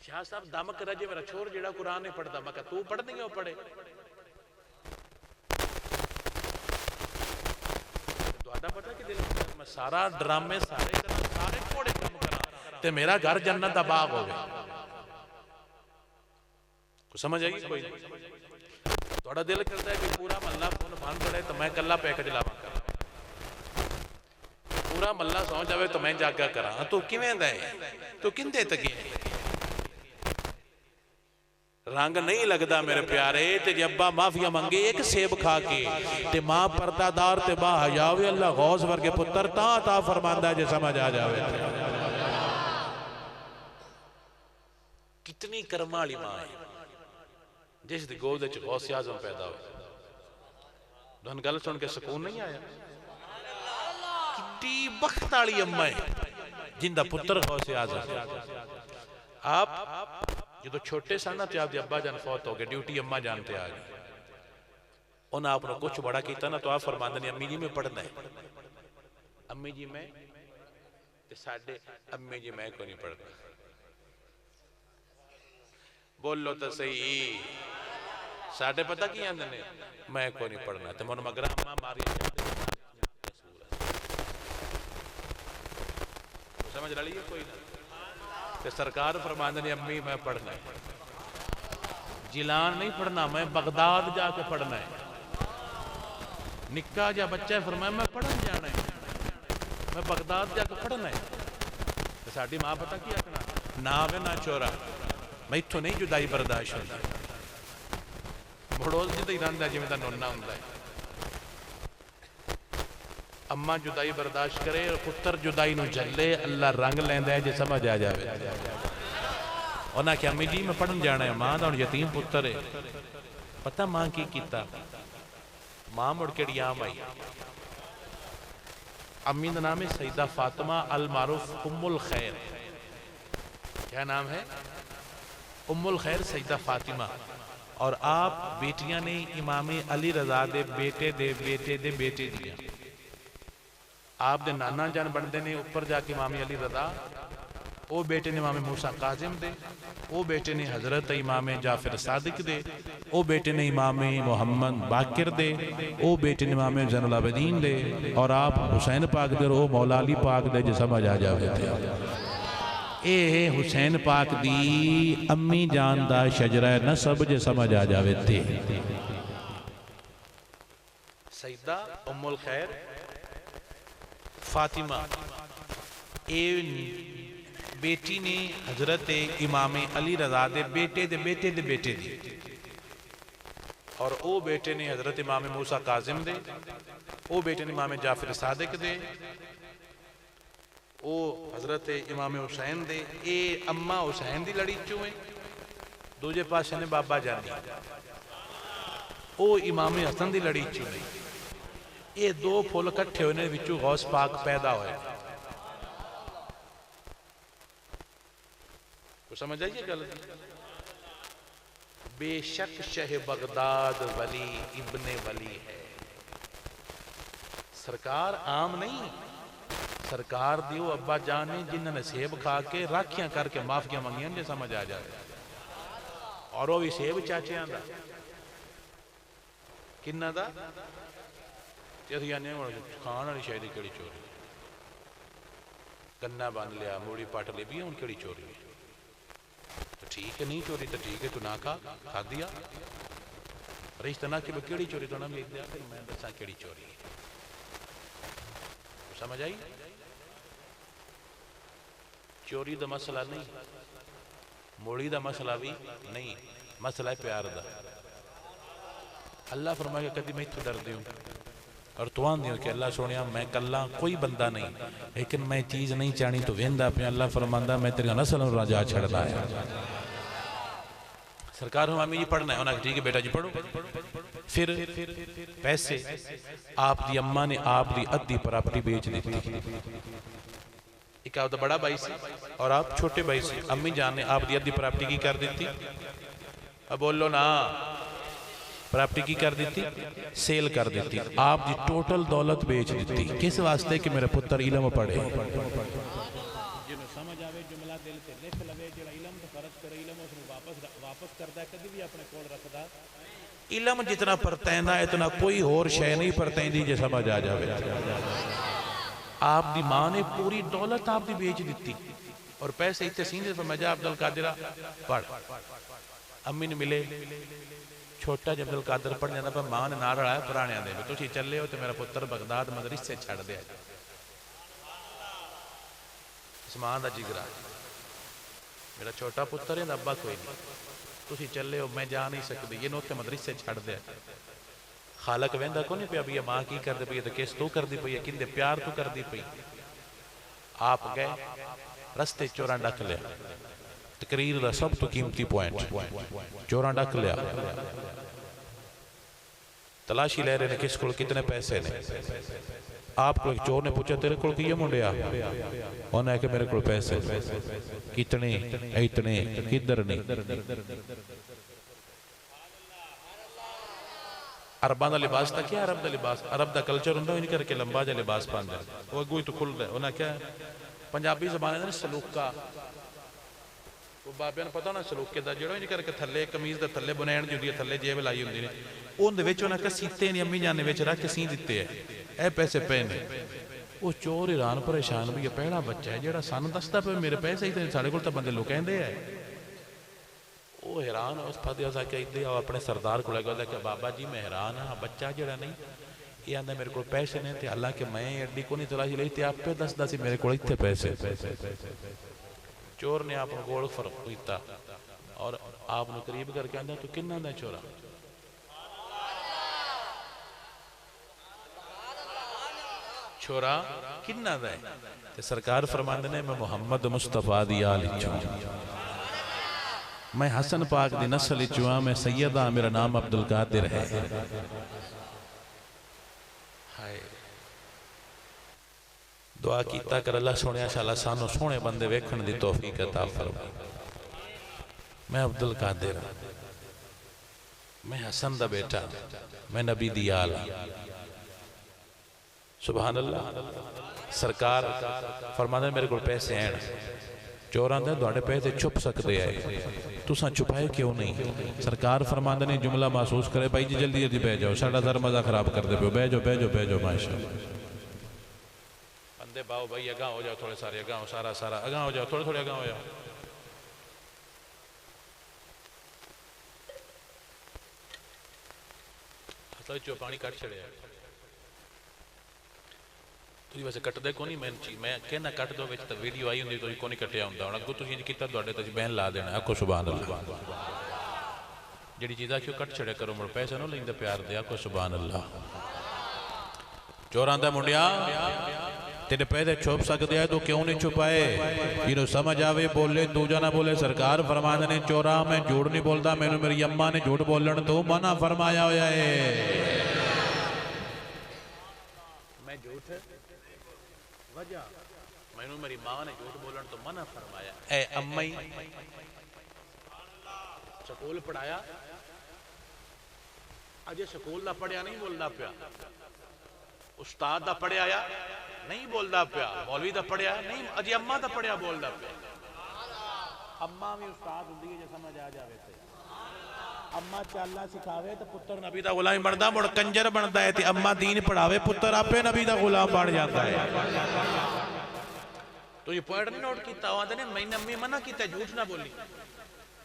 शाह साहब दम कर जे मेरा छोर जेड़ा कुरान नहीं पढ़ता। मैं कहा तू पढ़नी है, पढ़े। पता कि दिल मैं सारा ड्रामे सारे थोड़े काम करा ते मेरा घर जन्नत दा बाग हो गया। को समझ आई कोई? थोड़ा दिल करता है कि पूरा महल्ला फोन बंद पड़े तो मैं कला पैकेज लावा करा, पूरा महल्ला सौ जावे तो मैं जागा करा। तू किवें दा है? तू किंदे तक रंग नहीं लगता मेरे प्यारे। ते अब्बा माफिया मंगे एक सेब खा के ते मां पर्दादार ते बाहयावे। अल्लाह गौस वर्गे पुत्र तां ता फरमांदा है जे समझ आ जावे। कितनी कर्म वाली मां है जिस दी गोद च गौस आज़म पैदा हो। तुहानू गल सुन के सुकून नहीं आया? कितनी बख्त वाली अम्मा है जिंदा पुत्र गौस आज़म। आप जो छोटे सन ना, आपके अब्बा जान फौत हो गए, ड्यूटी अम्मा जानते आ गई। उन्हें आपने कुछ बड़ा किया ना तो आप फरमाते नहीं अम्मी जी मैं पढ़ना है, अम्मी जी मैं ते साडे अम्मी जी मैं को नहीं पढ़ना। बोलो तो सही। साडे पता की आंदे ने मैं को नहीं पढ़ना ते मन मगरा अम्मा मारी। समझ रही है कोई ना? ते सरकार फरमाते ने अम्मी मैं पढ़ना है। जिलान नहीं पढ़ना, मैं बगदाद जाके पढ़ना है। निक्का जा बच्चा फरमाया मैं पढ़न जाना है, मैं बगदाद जाके पढ़ना है। तो साडी मां पता की आखना, ना आवे ना चोरा, मैं इत्थों नहीं जुदाई बर्दाश्त होती। बड़ोल जिदा ही रहा जिमें दा नोना होंदा है। अम्मा जुदाई बर्दाश्त करे और पुत्र जुदाई नूं झल्ले, अल्लाह रंग लैंदा है जे समझ आ जावे। उन्हें आख्या अम्मी जी मैं पढ़न जाना है। मां दा हुण यतीम पुत्र है। पता मां की कीता? मां मुड़ के आम आई। अम्मी का नाम है सईदा फातिमा अल मारूफ उम्मुल खैर। क्या नाम है? उम्मुल खैर सईदा फातिमा। और आप बेटियां ने इमाम अली रजा दे बेटे दे बेटे दे बेटे दियां। आप दे नाना जान बनते ने ऊपर जाके इमाम अली रजा। वो बेटे ने इमाम मूसा काजिम दे, वो बेटे ने हजरत इमाम जाफर सादिक दे, वो बेटे ने इमाम मोहम्मद बाकिर दे, वो बेटे ने इमाम ज़ैनुल आबिदीन दे, और आप हुसैन पाक दे, वो मौला अली पाक दे। जो समझ आ जावे ए हुसैन पाक दी अम्मी जान दा शजरा नसब जे समझ आ जावे थे। सईदा उम्मुल खैर फातिमा ए बेटी ने हजरत इमाम अली रजा दे बेटे दे बेटे दे बेटे दी। और वो बेटे ने हजरत इमाम मूसा काजिम दे, वो बेटे ने इमाम जाफर सादिक दे, वो हजरत इमाम हुसैन दे। ये अम्मा हुसैन दी लड़ी चों है। दूजे पासे ने बाबा जानी, वो इमाम हसन दी लड़ी चों है। ये दो फुल कट्ठे होने विचों गौस पाक पैदा होए। तो समझ आइए गल। बेशक शह बगदाद वली इब्ने वली है। सरकार आम नहीं, सरकार दियो अब्बा जान ने जिन्होंने सेब खा के राखियां करके माफिया मंगिया जो समझ आ जाए। और वो भी सेब चाचिया का किन्ना दा खाने वाली शायद केड़ी चोरी। गन्ना बन लिया, मूड़ी पट ली भी, हूँ केड़ी चोरी है? तो ठीक है नहीं चोरी तो ठीक है, तू ना खा दिया रिश्ता ना कि केड़ी चोरी तो ना मिल दिया। फिर मैं दसा केड़ी चोरी है। समझ आई? चोरी का मसला नहीं, मोड़ी का मसला भी नहीं, मसला है प्यार का। अल्लाह फरमाएगा कभी मैं इतों डरदी हूँ और तू आंदी हो कि अल्लाह सोनिया मैं कला कोई बंदा नहीं, लेकिन मैं चीज़ नहीं चाहनी तो वेंदा पे। अल्लाह फरमांदा मैं तेरी नस्ल राजा छड़दा है। सरकार हम अम्मी जी पढ़ना है, उन्हें ठीक है बेटा जी पढ़ो। फिर पैसे आप दी अम्मा ने आप दी अद्धी प्रॉपर्टी बेच दी थी। एक आपका बड़ा भाई सी और आप छोटे भाई से, अम्मी जान ने आप दी अद्धी प्रॉपर्टी की कर दी थी। अब बोलो ना, प्रॉपर्टी की कर दी थी, सेल कर दी थी, आप दी टोटल दौलत बेच दी थी। किस वास्ते कि मेरे पुत्र इलम पढ़े। जिन्हें समझ आवे जुमला दिल ते लिख लवे, जेड़ा इलम तो फर्ज करे इलम उसनु वापस करदा, कभी भी अपने कोल रखदा। इलम जितना परतैंदा इतना कोई होर शय नहीं परतैंदी जे समझ आ जावे। आप दी मां ने पूरी दौलत आप दी बेच दी और पैसे इतने सीधे पर मजा अब्दुल कादिर पढ़। अम्मी ने मिले छोटा जब अब्दुल कादिर पढ़ जाता पर मां ने नाल रलाया पुराने दे भी तुसीं चले हो तो मेरा पुत्र बगदाद मदरसे छड़ दे। इस मां दा जिगरा मेरा छोटा पुत्र है, अब्बा कोई नहीं, तुसीं चले हो मैं जा नहीं सकती, ये उत्ते मदरसे छड़ दे। खालक वेंदा को नहीं पिया भी मां की करती पई, तो किस तू करती पई, किंदे प्यार तू करती पई। आप गए रस्ते चोरा डक लिया, तकरीर का सब तो कीमती पॉइंट, चोरा डक लिया, तलाशी ले रहे ने किस को कितने पैसे ने। आप को चोर ने पूछा तेरे को की मुंडिया, उन्हें कि मेरे को पैसे कितने इतने किधर नहीं। अरबां का लिबास था क्या, अरब का लिबास, अरब का कल्चर होंगे इन करके लंबा जहा लिबास पाते वो अगू ही तो खुलता है। उन्हें क्या पंजाबी जबान है सलूका, वो बाबे ने पता ना सलूके का जो इन करके थले कमीज के थले बुनैन जी होंगी, थले जेब लाई होंगी ने, उन्हें सीते नहीं अम्मी जाने रख सी दिते है, ए पैसे पे ने। वो चोर हैरान परेशान भी पहला बच्चा है जो सन दसदा पे मेरे पैसे ही साढ़े को तो बंदे लुकाते हैं। वो हैरान उस फतेह सा कहते अपने सरदार को लगा कि बाबा जी मैं हैरान हाँ, बच्चा जरा नहीं ये आंदा मेरे को पैसे ने, हालांकि मैं एडी को नहीं तलाशी ली तो आपे दसदा सी मेरे को इतने पैसे। चोर ने आप गोल फर्क किया और आप करीब करके आंदा तू किन्ना दा चोरा। छोरा किन्ना दा है? सरकार फरमांदे ने मैं मुहम्मद मुस्तफा दी आल चो, मैं हसन पाक दी नस्ल चो हाँ, मैं सैयदा मेरा नाम अब्दुल कादिर है। हाय दुआ कीता कर अल्लाह सोने शाला सानू सोने बंदे वेखण दी तौफीक अता फरमाए। मैं अब्दुल कादिर, मैं हसन दा बेटा, मैं नबी दी आल। सुभान अल्लाह। सरकार फरमांदे मेरे को पैसे हैं, चोर आंदा तुहाडे पैसे छुप सकते हैं, तुसां छुपाए क्यों नहीं। सरकार फरमांदे ने जुमला महसूस करे भाई जी जल्दी जल्दी बह जाओ, साडा सर मजा खराब कर दे पे, बह जाओ बह जाओ बह जाओ। माशाअल्लाह बंदे बाओ भाई अगां हो जाओ, थोड़े सारे अगां हो, सारा सारा अगां हो जाओ, थोड़े थोड़े अगां हो जाओ। हथों चो पानी कट छड़िया तुझी वैसे कटते को नहीं, मैं कहना कट दो विच तो वीडियो आई होंगी तुझी को नहीं कटिया होंगे हम अगों तुझी किया तुहाडे तो बैन ला देना। आखो सुभान अल्लाह। जी चीज़ आखियो कट छड़िया करो, मुड़ पैसे ना लेंदे प्यार दे। आखो सुभान अल्लाह। चोर आंदा मुंडिया तेरे पैसे छुप सकते हैं तो क्यों नहीं छुपाए, जिन्हों समझ आवे बोले दूजा ना बोले। सरकार फरमाते ने चोरा मैं झूठ नहीं बोलता, मैंने मेरी अम्मा ने झूठ बोलन तो मना फरमाया होया है। मैं झूठ वजह मैनू मेरी मां ने झूठ बोलन तो मना फरमाया। ए अम्मा ही स्कूल पढ़ाया, अजे स्कूल का पढ़िया नहीं बोलता पिया, उस्ताद का पढ़िया नहीं बोलता पिया, मौलवी का पढ़िया नहीं, अजे अम्मा का पढ़िया बोलता पिया। अम्मा भी उस्ताद होंदी है जे समझ आ जाए तो। अम्मा चाला सिखावे तो पुत्र नबी का गुलाम बनता, मुड़ कंजर बनता है। तो अम्मा दीन पढ़ावे पुत्र आपे नबी का गुलाम बन जाता है। तो ये पॉइंट नहीं नोट किया, आते ने मैंने अम्मी मना किया झूठ ना बोली,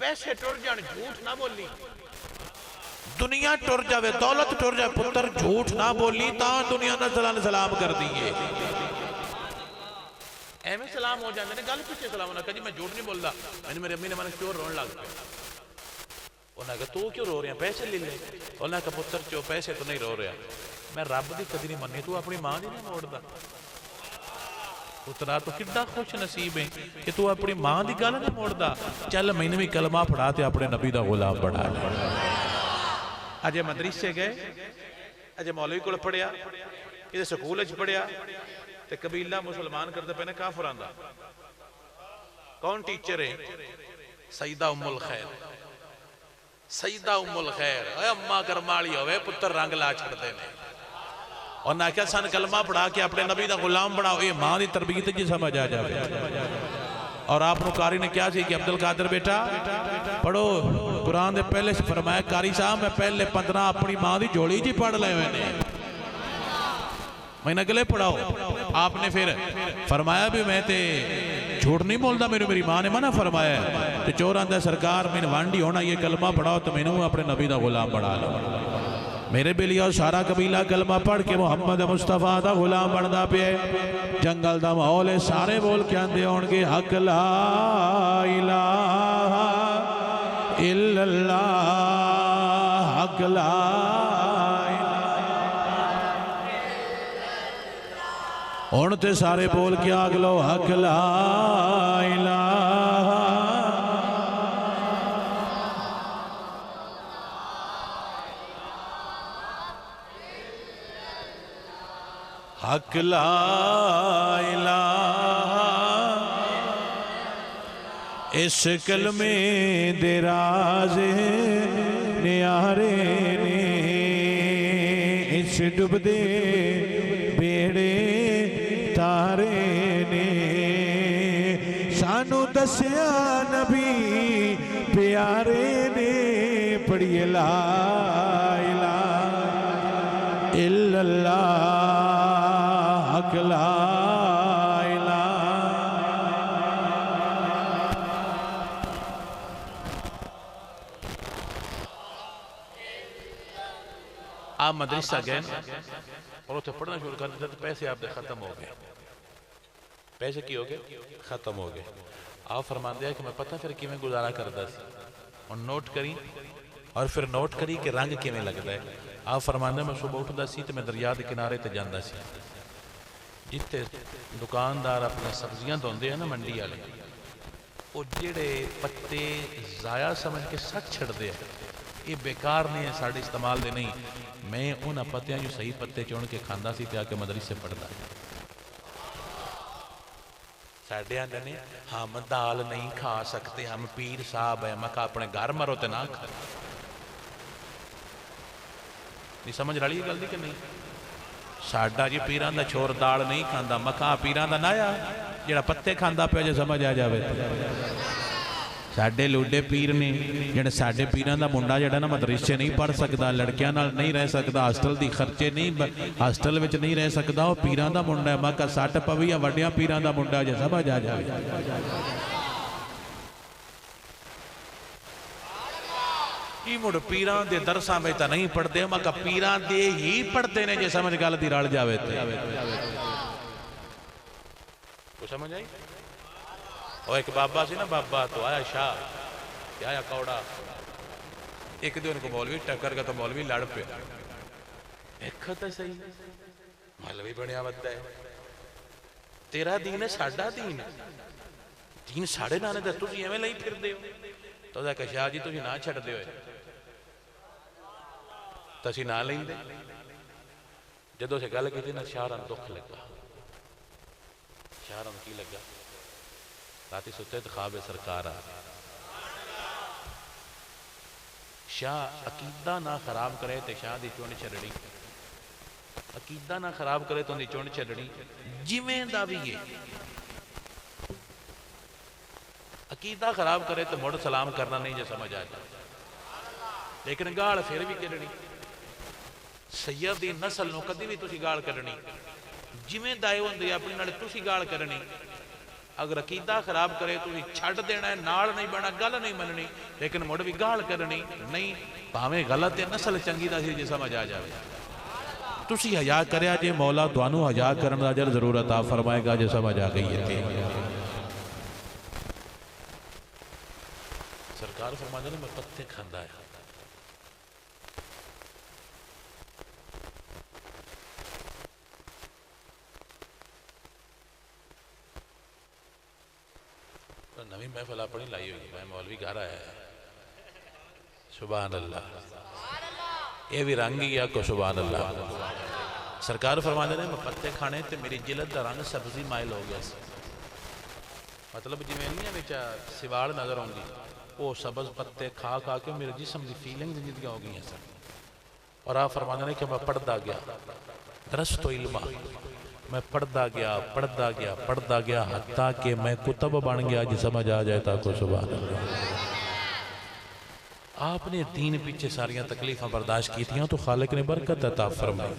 पैसे टुर जान झूठ ना बोली, दुनिया टुर जावे दौलत टुर जाए पुत्र झूठ ना बोली ता दुनिया ने सलाम कर दी है। ਐਵੇਂ सलाम हो जाते हैं, गल पिछे सलाम होना कभी मैं झूठ नहीं बोलता, मैंने मेरी अम्मी ने मैंने चोर रोन लग पे। उन्हें कहा तू क्यों रो रहा, पैसे ले ले। उन्हें कहा पुत्र चो पैसे तो नहीं रो रहा, मैं रब की कदी नहीं मनी, तू अपनी मां की नहीं मोड़ता। पुत्रा तू कितना खुश नसीब है कि तू अपनी मां की गल नहीं मोड़ता। चल मैंने भी कलमा फड़ा ते अपने नबी का गुलाम बना लिया। अजे मदरसे गए, अजे मौलवी को पढ़िया, किसी स्कूल पढ़िया, तो कबीला मुसलमान करते पे ने काफरां दा। कौन टीचर है? सईदा उम्मुल खैर। सईदा उम्मुल खैर अम्मा करमाली होवे पुत्र रंग ला छड़ते ने। उन्हें आख्या सन कलमा पढ़ा के अपने नबी का गुलाम बनाओ, ये मां की तरबीयत जी समझ आ जाए। और आपको कारी ने क्या कि अब्दुल कादिर बेटा पढ़ो, कुरान दे पहले फरमाया कारी साहब मैं पहले 15 अपनी मां की जोड़ी जी पढ़ ले मैंने, मैंने अगले पढ़ाओ। आपने फिर फरमाया भी मैं ते झूठ नहीं बोलता, मेरी मां ने मना फरमाया। तो चोर आंदा सरकार मैंने वांडी होना, ये कलमा पढ़ाओ तो मैनू अपने नबी का गुलाम बना लो। मेरे बेलिया सारा कबीला कलमा पढ़ के मुहम्मद मुस्तफा का गुलाम बनता पे। जंगल का माहौल है, सारे बोल के आते होंगे हक ला इलाहा इल्लल्लाह, हक ला हुण ते सारे बोल के आग लो हक ला इलाहा। हक ला इलाहा। इस कलमे दे राज न्यारे ने, इस डुबदे बेड़े तारे ने, सानू दसिया नबी प्यारे ने। पढ़िए ला इलाहा इल्लल्लाह, हक ला इलाहा। आप मदरसा गए और उसे पढ़ना शुरू कर दिया तो पैसे आपके खत्म हो गए। पैसे की हो गए? खत्म हो गए। आप फरमाते हैं कि मैं पता फिर किमें गुजारा करता सी, और नोट करी और फिर नोट करी कि रंग किमें लगता है। आप फरमाते मैं सुबह उठता सी तो मैं दरिया के किनारे ते जांदा सी, जिथे दुकानदार अपने सब्जियां धोंदे हैं ना मंडी वाले, वो जेड़े पत्ते जाया समझ के सच छड़ते हैं, ये बेकार नहीं है, साढ़े इस्तेमाल दे नहीं। मैं उन्होंने पत्तियां जो सही पत्ते चुन के खांदा सी ते आके मदरसे पढ़ता। साढ़े आंदे ने हम दाल नहीं खा सकते, हम पीर साहब है। मैं कहा अपने घर मरो तो ना खा। नहीं समझ रही गल दी कि नहीं? साडा जी पीरां दा छोर दाल नहीं खांदा। मैं कहा पीरां दा नाया जेड़ा पत्ते खांदा पे, जो समझ आ जाए। साडे लुडे पीर ने जेड़ा साडे पीरां दा मुंडा जेड़ा ना मदरसे नहीं पढ़ सकता, लड़कियां नाल नहीं रह सकता, हॉस्टल दी खर्चे नहीं, हॉस्टल विच नहीं रह सकता, वो पीरां दा मुंडा है। मैं कहा सट पवी या वड्डियां पीरां दा मुंडा, जो समझ आ जाए। मुड़ पीरां दे दरसां में तो नहीं पढ़ते, मैं कहा पीरां दे ही पढ़ते ने, जो समझ गल दी रल जावे। तो समझ आई? और एक बाबा सी ना, बाबा तो आया शाह, आया कौड़ा। एक दिन को मौलवी टक्कर का तो मौलवी लड़ पे। एक तो सही मौलवी बनया वद्दा है, तेरा दीन है साडा दीन, दीन साढ़े नाने दा तुसीं एवें लई फिरदे हो। तो उसने कहा शाह जी तुसीं ना छड्डदे होए तो असीं ना लैंदे। जदों असीं गल कीती ना, शाह नूं दुख लगा। शाह नूं की लगा? राती सुते तो ख्वाब सरकार आ। शाह अकीदा ना खराब करे तो शाह की चुन छड़नी, अकीदा ना खराब करे तो उनकी चुन छड़नी, जिवें दा भी है। अकीदा खराब करे तो मुड़ सलाम करना नहीं, जो समझ आ जाए। लेकिन गाल फिर भी कढ़नी। सैयद दी नस्ल नूं कदी भी तुसीं गाल कढ़नी, जिवें दाए हुंदे अपनी नाल तुसीं गाल कढ़नी। अगर अकीदा खराब करे तो छड़ देना है, नाल नहीं बना, गल नहीं मननी, लेकिन मुड़ भी गाल करनी नहीं। भावें गलत है, नस्ल चंगी दा सी, जे समझ आ जाए। तुसी हया करया जे मौला तुहानू हया करन दा अजर जरूर अता फरमाएगा जे समझ आ गई है। सरकार फरमाते ने मैं पत्ते खांदा है। नवी महफिल अपनी लाई हुई मैं मौलवी घर आया है। सुभान अल्लाह, ये भी रंग ही है को सुभान अल्लाह। सरकार फरमाते ने मैं पत्ते खाने तो मेरी जिलत का रंग सब्जी माइल हो गया। मतलब जिमें नहीं बिच सिवाड़ नज़र आती, वो सब्ज पत्ते खा खा के मेरे जिसम की फीलिंग जिंदगी हो गई सर। और आप फरमाते ने कि मैं पढ़ता गया दरस तो इल्मा, मैं पढ़ता गया हत्ता कि मैं कुतब बन गया जी समझ आ जाए ताको सुभान अल्लाह। आपने दीन पीछे सारिया तकलीफा बर्दाश्त की थी तो खालिक ने बरकत अता फरमाई।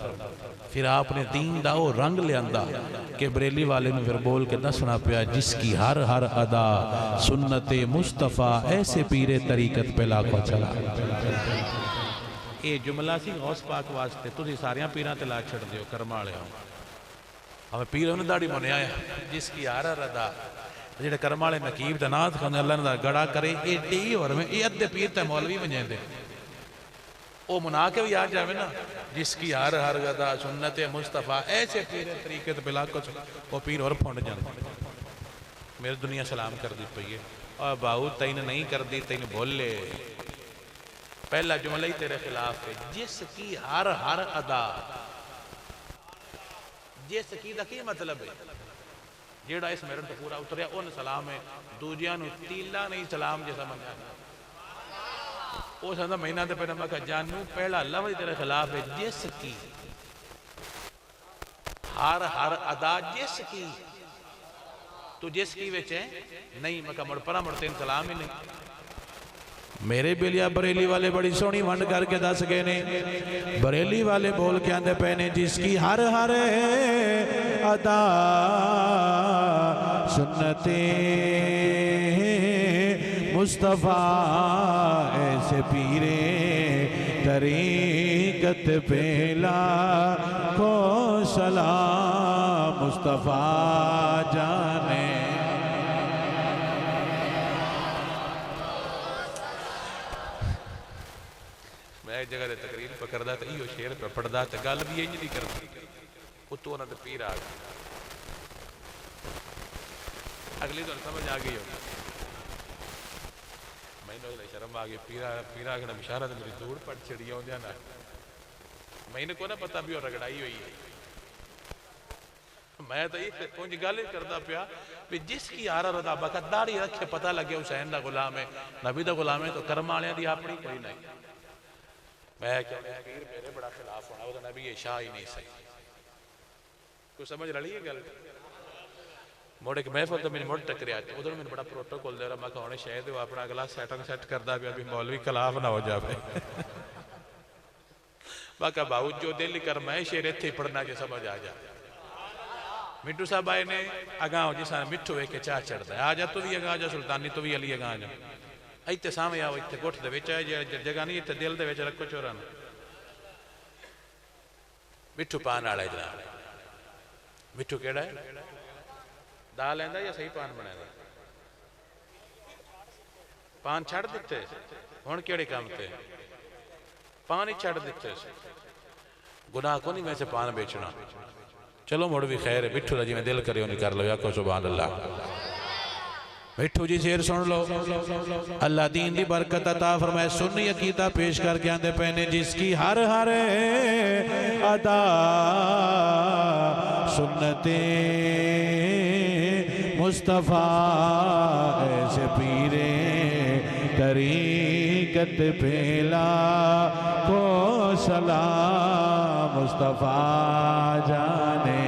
फिर आपने दीन दा वो रंग लियांदा कि बरेली वाले ने फिर बोल के दसना पिया जिसकी हर हर अदा सुन्नते मुस्तफ़ा ऐसे पीरे तरीकत पे लाखों चला। ये जुमला सी गौस पाक वास्ते तुम सारिया पीर ते ला छड़ दियो कर्म वाले हमें पीर उन्हें दाड़ी मुनिया जिसकी हर हर अदा जेडे कर्म वाले नकीब का नाथ खाने अल्लाह का गड़ा करे एडे ही और में ये अद्धे पीर तो मौलवी बने दे वो मुना के भी याद जाए ना जिसकी हर हर गदा सुन्नत मुस्तफ़ा ऐसे पीर तरीके तो बिला कुछ वो पीर और फुंड जाते। मेरी दुनिया सलाम कर दी पई है और बाहू तैन नहीं कर दी तैन बोले पहला जुमला ही तेरे खिलाफ है। जिसकी हर हर अदा जिसकी दा की मतलब है जेड़ा इस मेरे तो पूरा उतरिया उन सलाम है दूजिया तीला नहीं सलाम जैसा समझ उस महीना तो पहले मैं जानू पहला लफ्ज़ तेरे खिलाफ है जिसकी हर हर अदा जिसकी तू जिसकी विच है नहीं मैं मुड़ परा मुड़ तेन सलाम ही नहीं। मेरे बेलिया बरेली वाले बड़ी सोहनी वंड करके दस गए ने। बरेली वाले बोल के आंदे पे ने जिसकी हर हर अदा सुन्नते मुस्तफ़ा ऐसे पीरे तरीकत पेला को सलाम मुस्तफ़ा जाने। एक जगह तकरीर पकड़दा तो इो शेर पे पढ़दा तो गल भी इंज नहीं करती उतो उन्होंने पीर आ गया। अगली तो समझ आ गई होगी मैंने शर्म आ गई पीरा आखना बिशारा तो मेरी दूर पट छड़ी आद्या ना मैंने को ना पता भी और रगड़ाई हुई है। मैं तो उंज गल करता पिया भी जिसकी आरा रदा बका दाढ़ी रखे पता लगे हुसैन का गुलाम है नबी का गुलाम है तो कर्म वाले की अपनी कोई नहीं। मैं मेरे बड़ा खिलाफ होना वो नबी शाह ही नहीं सही कुछ समझ रही है गल। मुड़ एक महफिल तो मेरी मुड़ टकरिया उधर मैंने बड़ा प्रोटोकॉल दे रहा मैं कहने शायद वो अपना अगला सैटिंग सैट करता पिया भी मौलवी खिलाफ ना हो जाए। बाका बाबू जो दिल कर मैं शेर इत्थे पढ़ना जो समझ आ जाए। मिट्टू साहब आए ने अगाह जिस मिठू वे के चाह चढ़ता है आ जा तू भी अगाह जा सुल्तानी तू भी अली अगाह जा इतने सामने आओ इतने गुठ के जगह नहीं इतने दिल के रखो चोरा मिठू पान वाला जनाब मिठू केड़ा है दाल लेंदा या सही पान बनाया पान छड़ दिते हुण केड़े काम ते पान ही छड़ दिते गुनाह को नहीं वैसे पान बेचना। चलो मुड़ भी खैर है मिठू का जिवें दिल करे उन्हें कर लो आखो सुभान अल्लाह। मिठू जी शेर सुन लो अल्लाह दीन दी बरकत अता फरमाए। सुन्नी अकीदा पेश करके आंदे पे ने जिसकी हर हर अदा सुन्नते मुस्तफ़ा ऐसे पीरे तरीकत पेला को सलाम मुस्तफ़ा जाने।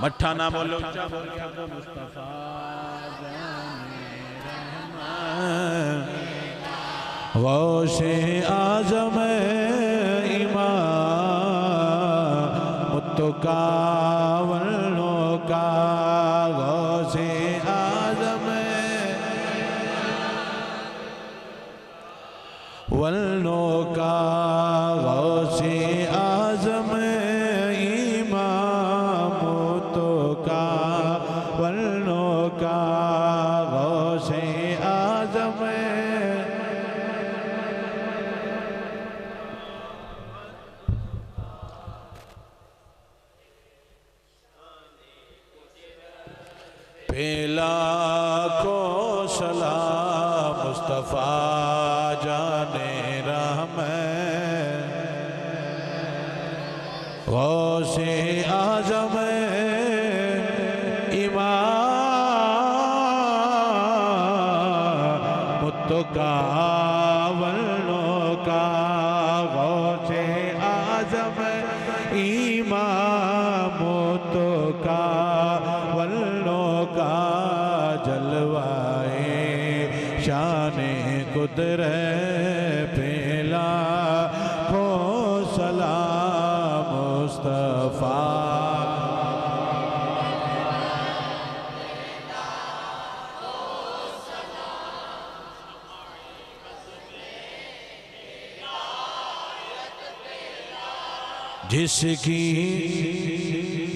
मट्ठा ना बोलो मुस्तफ़ा गौसे आज़म इमाम मुत्तकावलों का गौसे आज़म वल गौसे आजम इमाम मुत्तकावलों का, गौसे आजम इमाम मुत्तकावलों का, जलवाए शाने कुदरत पेला को सलाम मुस्तफा।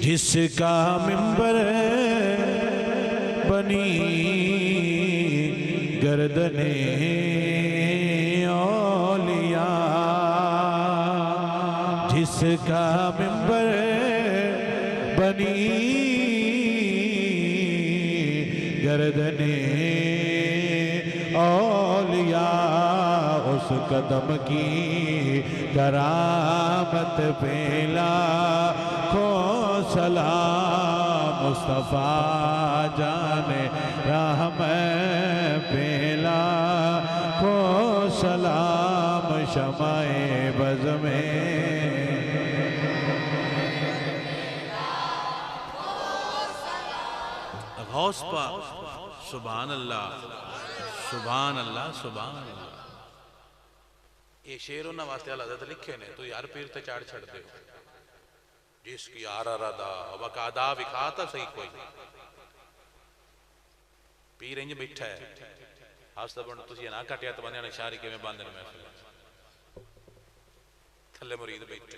जिसका मिंबर बनी गर्दने औलिया, जिसका मिंबर बनी गर्दने औलिया, उस कदम की करामत पेला को सलाम मुस्तफ़ा जाने रहम पेला को सलाम शमाए बज़ में। गौस पाक सुभान अल्लाह सुभान अल्लाह सुभान अल्लाह। ये शेर उन्होंने वास्ते हज़रत लिखे ने, तो यार पीर ते चाड़ छड़ दे, जिसकी आरादा वकादा विखाता सही कोई पीर इंज बैठा है हसदा बन तुसी ना कटिया तो बंदे ने शारी किवें बांधे ने महफिल थल्ले मुरीद बैठे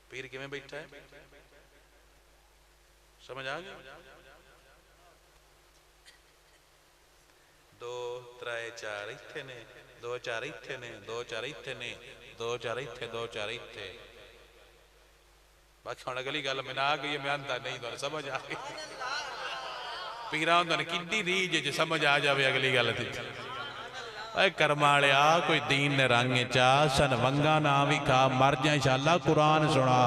पीर किवें बैठा है समझ आ गया। 2 3 4 इत्थे ने 2 4 इत्थे ने 2 4 इत्थे ने 2 4 इत्थे 2 4 इत्थे बाकी हम अगली गल मैं आ गई मैं आंदा नहीं तो समझ आ गई पीरा होंदे कि रीज ज समझ आ जाए अगली गल थी कर्मा वालिया कोई दीन ने रंग चा सन वंगा ना भी खा मर जा इंशाअल्लाह कुरान सुना।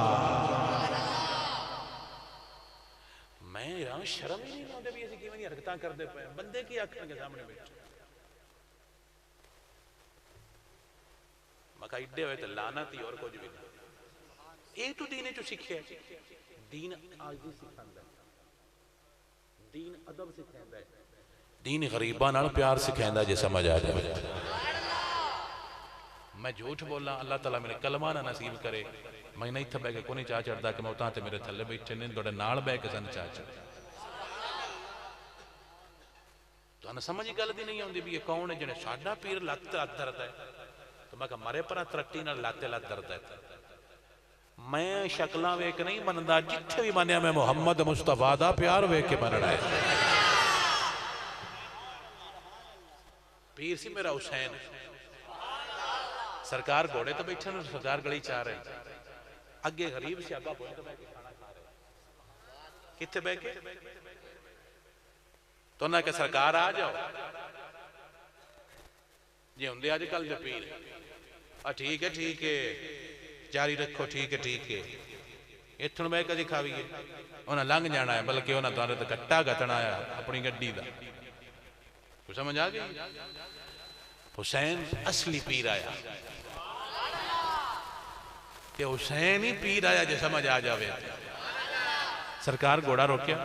मैं यार शर्म ही नहीं आती भी असं किवें दी हरकतां करदे पे बंदे की आखणगे सामने बैठे मका इड्डे होए तो लानत ही और कुछ भी नहीं। ये तो दीन चो सीखे दीन आजी सिखांदा दीन अदब सिखांदा दीन गरीबां नाल प्यार सिखांदा जे समझ आ जाए। मैं झूठ बोला अल्लाह ताला मेरे कलमा ना नसीब करे मैं नहीं इत्थे बह के कोई चाह चढ़दा कि मैं उतां ते मेरे थल्ले बैठे ने तुहाडे नाल बह के सन चाह चढ़ तुहानू समझ ही गल दी नहीं आउंदी भी ये कौन है जिहने साडा पीर लत दर्द है तो मैं कहा मरे पर तरक्की नाल लाते लत दर्द है। मैं शक्लां वेख नहीं मनदा जिथे भी मानिया मैं मुहम्मद मुस्तफा दा प्यार वेख के मनना है। पीर सी मेरा हुसैन सरकार घोड़े तो बैठे ने सरकार गली चाह रहे अगे गरीब से आगा बोल किथे बह के तो उन्हें कहा सरकार आ जाओ जे होंगे अजकल जो पीर ठीक है जारी रखो ठीक है इथों बह के दिखावीए उन्हें लंघ जाना है बल्कि उन्हें तुहाडे ते कट्टा कटना है अपनी गड्डी का समझ आ गई। हुसैन असली पीर आया कि हुसैन ही पीर आया जो समझ आ जाए। सरकार घोड़ा रोकिया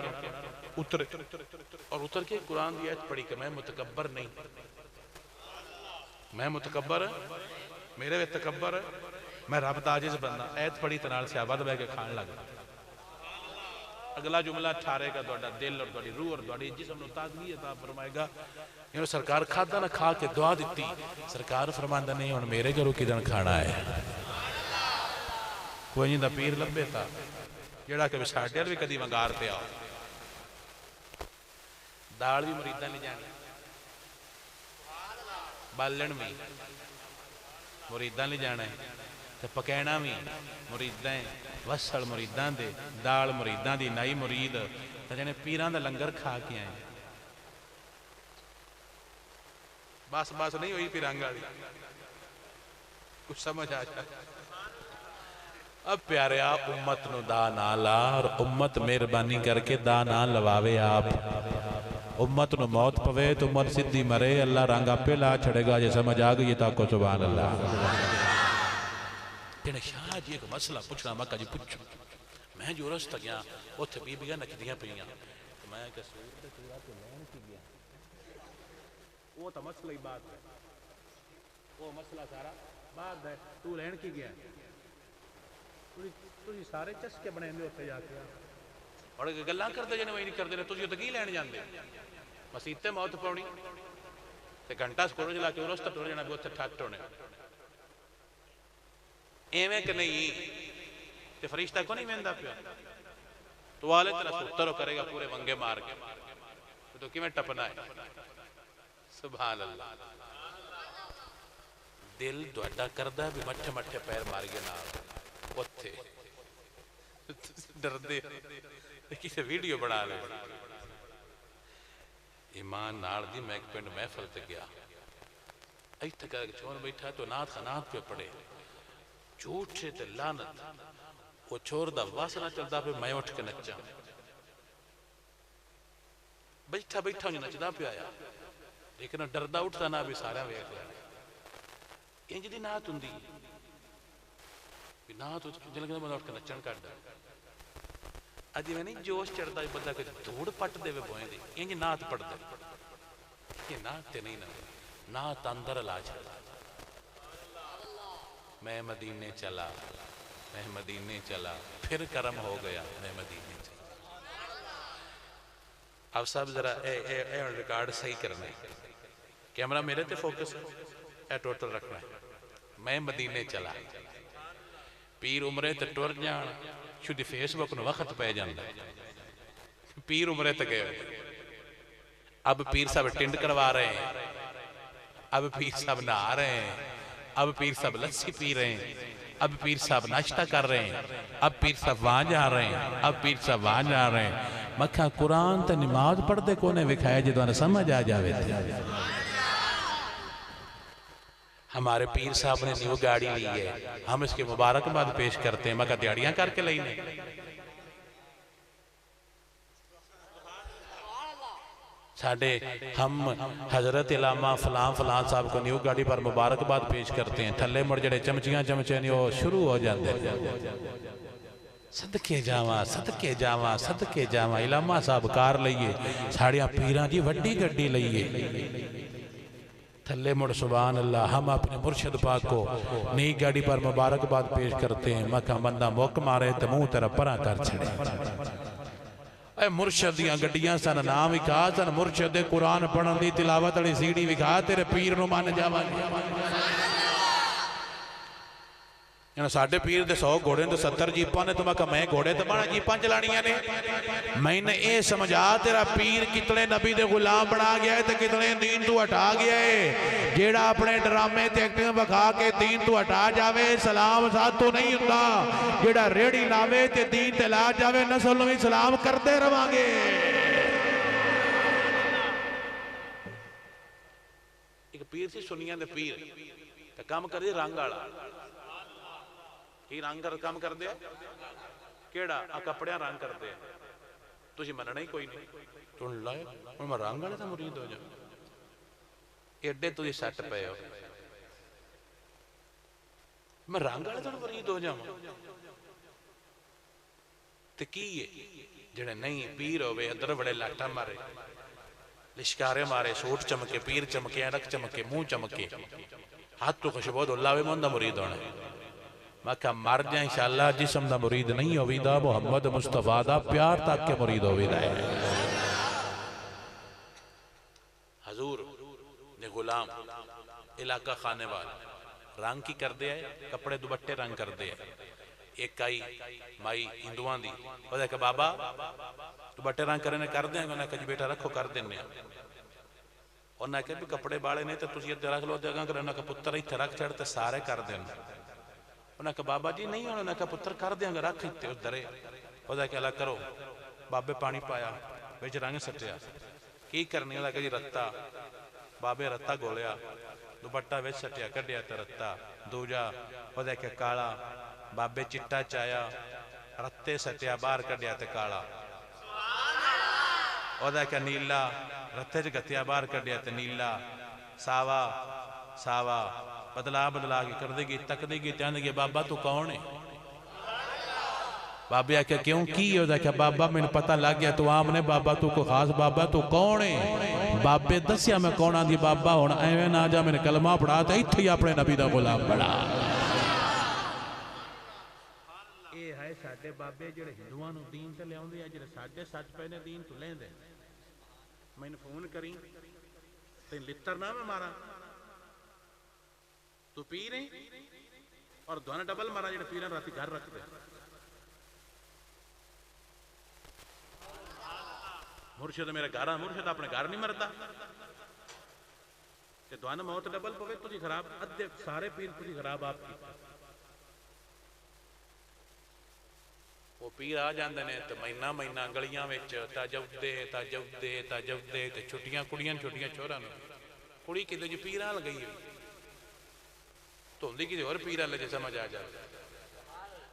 उतरे और उतर के कुरान की आयत पढ़ी कि मैं मुतकब्बर नहीं मैं मुतकब्बर मेरे वे तकब्बर मैं रब दा आजिज़ बंदा ऐत पढ़ी तो नाल सियाबत बह के खान लगा। अगला जुमला ठारेगा तुहाडा दिल और तुहाडी रूह और तुहाडी जिस्म नूं ताज़गी अता फरमाएगा। इन्होंने सरकार खादा ना खा के दुआ दी सरकार फरमांदा नहीं हुण मेरे घरों किदन खाना है कोई दा पीर लभे था जिहड़ा कि साडे भी कदी वंगार ते आओ दाल भी मुरीदां ले जानी बालन भी मुरीदां ले जाना है ते पकैना भी मुरीदां वसल मुरीदां दे दाल मुरीदां दी नाई मुरीद ते जने पीरां दा लंगर खा के आए बस बस नहीं हुई फिर अंग वाली कुछ समझ आ जाए। अब प्यारे आप उम्मत नु दा ना ला, और उम्मत मेहरबानी करके दा ना लवावे। आप उम्मत नु मौत पवे तो उम्मत सीधी मरे, अल्लाह रंग आपे ला छड़ेगा। जे समझ आ गई तो आको सुभान अल्लाह। तेने शाह जी एक मसला पूछना, मक्का जी पूछो। मैं जो रस्ता गया उत्थे बीबियां नचदियां पईयां, मैं कसूर ते चूड़ा तो लैन की गया। वो तो मसला ही बात है, वो मसला सारा बात है। तू लैन की गया, तुझी सारे चस्के बनाते उत्थे जाके और गल्लां करदे जने वही नहीं करदे ने। तुझी तो की लैन जांदे, मसीते मौत पाउणी ते घंटा स्कूल चला के रस्ता टुर जाना भी उत्थे ठट होने। एवें कि नहीं ते फरिश्ता को नहीं वेंदा पिया, तो वाले तेरा सुतर करेगा पूरे वंगे मार के, तो किवें टपना है। सुभान अल्लाह। दिल तुहाडा करदा भी मठे मठे पैर मार के नाल उत्थे डरदे किसे वीडियो बना ले। ईमान नाल दी मैं एक पिंड महफिल ते गया, इत्थे करके छोर बैठा तो नाथ खनात पे पड़े झूठे ते लानत। वो छोर दा वासना चलदा पे, मैं उठ के नचा। बैठा बैठा नचदा पे आया, लेकिन डरदा उठदा ना भी सारा वेख लिया। इंज दी नात हुंदी नात जिलके बंदा उठ के नचन करदा। अज में नहीं जोश चढ़ता बंदा कोई धूड़ पट दे बोए दी, इंज नात पढ़दा। ये नात ते नहीं ना, नात अंदर ला छड़ा। मैं मदीने चला, मैं मदीने चला, फिर कर्म हो गया, मैं मदीने चला। अब सब जरा रिकॉर्ड सही करना है, कैमरा मेरे ते फोकस है, टोटल रखना है। मैं मदीने चला, पीर उमरे ते टुर जान, शुद्ध फेसबुक में वक्त पै जाता। पीर उमरे ते गए, अब पीर साहब टिंड करवा रहे हैं, अब पीर साहब नहा रहे हैं, अब पीर साहब लस्सी पी रहे हैं, अब पीर साहब नाश्ता कर रहे हैं, अब पीर साहब वहां जा रहे हैं, अब पीर साहब वहां जा रहे हैं। मक्खा कुरान तो नमाज पढ़ते कोने विखाया जो तुम्हें समझ आ जाए। हमारे पीर साहब ने न्यू गाड़ी ली है, हम इसके मुबारकबाद पेश करते हैं। मगर दिहाड़ियां करके ली नहीं। साढ़े हम हजरत इलामा फलां फलां साहब को न्यू गाड़ी पर मुबारकबाद पेश करते हैं। थले मुड़ जड़े चमचियां चमचे ने वो शुरू हो जाते। सदके जावा, सदके जावा, सदके जावा। इलामा साहब कार लईए, साड़ियां पीरां जी वड्डी गड्डी लईए। थल्ले मुड़ सुभान अल्लाह। हम अपने मुर्शद पाक को नई गाड़ी पर मुबारकबाद पेश करते हैं। मखा बंदा मुक मारे तो मुंह तेरा परा कर छड़े। मुर्शद दियां गड्डियां सन, नाम विखा सन, मुर्शद दे कुरान पढ़न दी तिलावत वाली सीढ़ी विखा, तेरे पीर नूं मन जावांगे। साढ़े पीर दे 100 घोड़े तो 70 जीपां ने, तो मैं घोड़े तो बना जीपां चलानियां ने। मैंने ये समझा तेरा पीर कितने नबी दे गुलाम बना गया है, तो कितने दीन तू हटा गया है। जेड़ा अपने ड्रामे ते एक्टिंग विखा के दीन तू हटा जावे, सलाम साथ तो नहीं हुंदा। जेड़ा रेड़ी लावे ते दीन ते ला जावे, नस्ल नूं भी सलाम करते रवांगे। एक पीर सी सुनियां दे पीर ते काम करे रंग वाला। की रंग काम करते केड़ा आ कपड़िया रंग करते तुझे मनना ही कोई नहीं। सुन ला हुण मैं रंग वाले तो मुरीद हो जा, एडे तुझे सैट पे हो, मैं रंग वाले तो मुरीद हो जावां ते की है। जेड़े नहीं पीर होवे अंदर बड़े लाटा मारे, लिशकारे मारे, सूट चमके, पीर चमके, अरक चमके, मुंह चमके, हाथ तो खुशबू लावे, मैं मुरीद होना। मैं क्या मर जाए इंशाअल्लाह जिस्म दा मुरीद नहीं होवीदा, मुहम्मद मुस्तफा दा प्यार तक के मुरीद होवीदा है। हजूर ने गुलाम इलाका खाने वाले रंग की कर दे, कपड़े दुपट्टे रंग कर दे। एक आई माई हिंदुआं दी, ओहदा कि बाबा दुपट्टे रंग करने कर देंगे, उन्हें कहा बेटा रखो कर देने। उन्हें कहा भी कपड़े बाले ने तो तुम इधर रख लो जगह कर, उन्हें पुत्र इतने रख छड़ तो सारे कर दें। उन्हें कहा बाबा जी नहीं, उन्होंने कहा पुत्र कर देंगे रख इतने उधर। वह क्या करो, बाबे पानी पाया बिच रंग सटिया, की करनी। जी रत्ता, बाबे रत्ता गोलिया, दुपट्टा विच सटिया कढ़िया ते रत्ता दूजा ओहदा क्या काला बाबे चिट्टा चाया रत्ते सटिया बाहर कढ़िया ते काला ओहदा क्या नीला रत्ते च गत्तिया बाहर कढ़िया ते नीला सावा सावा बदला बदला के कर देगी तक देगी ते आंदी बाबा तू कौन है बाबे आख्या क्यों की ओहदा क्या बाबा मैनू पता लग गया तू आम ने बाबा तू को खास बाबा तू कौन है बाबे दसिया मैं कौन आंदी बाबा हुण एवें ना जा मैंने कलमा पढ़ा ते इत्थे ही अपने नबी दा गुलाम बना ये है साडे बाबे जिहड़े हिंदुआं नूं दीन ते लिआउंदे आ जिहड़े साडे सच पए ने दीन तू लैंदे मैनू फोन करी ते लित्तर ना मैं मारा तू पी नहीं और दोनों डबल मारा जिहड़े पीरां राती घर रखदे मुर्शिद मेरा घर मुर्शिद अपने घर नहीं मरता ते दोनों मौत डबल पवे तुझी खराब अद्धे सारे पीर तुझी खराब आपकी वो पीर आ जाते हैं तो महीना महीना गलियां विच तजबदे तजबदे तजबदे ते छुट्टियां कुड़ियां छुट्टियां छोरा कुड़ी किते जी पीर हाल गई धोंदी किसी होर पीर हाल समझ आ जाए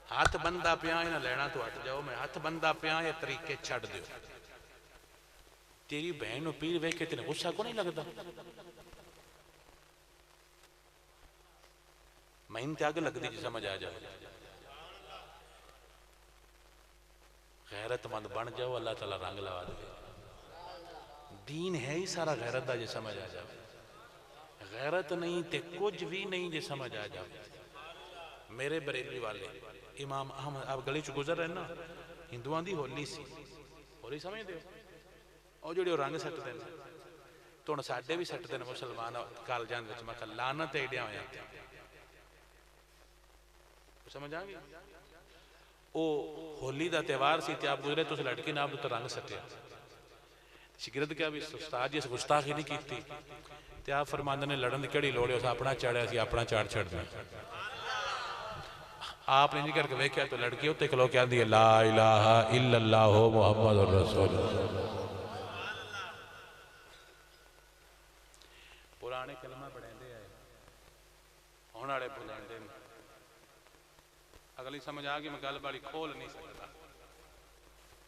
हाथ बंदा पिया इन्हें लेना तो हट जाओ मैं हाथ बंदा पिया ये तरीके छड़ दो तेरी बहन नूं पीर वेख के तेन गुस्सा को नहीं लगता मैनूं ते अग लगती जी समझ आ जाए गैरतमंद बन जाओ अल्लाह ताला रंग लगा दे दीन है ही सारा गैरत दा जे समझ आ जाए गैरत नहीं ते कुछ भी नहीं जे समझ आ जाए मेरे बरेली वाले इमाम अहमद आप गली च गुजर रहे ना हिंदुआं दी होली सी होली समझदे हो और जो रंग सटते हैं तो हम साडे भी सटते हैं मुसलमान कॉलेजां विच मैं कहा लानत एडिया होया समझ आ गई वो होली का त्यौहार सी आप गुजरे तुस लड़की ने आप तो रंग सटिया शिगिरद क्या भी उस्ताद जी गुस्ताखी नहीं की ते आप फरमांदे ने लड़न की केड़ी लोड़ है उस अपना चाड़िया सी अपना चाड़ छड्डना आपने नहीं करके वेख्या तो लड़की उत्ते खलो के आंदी है ला इलाहा इल्लल्लाह मुहम्मदुर रसूलुल्लाह पुराने कलमा पढ़ाते आए हुण वाले बुलाते अगली समझ आ गई मैं गल वाली खोल नहीं सकता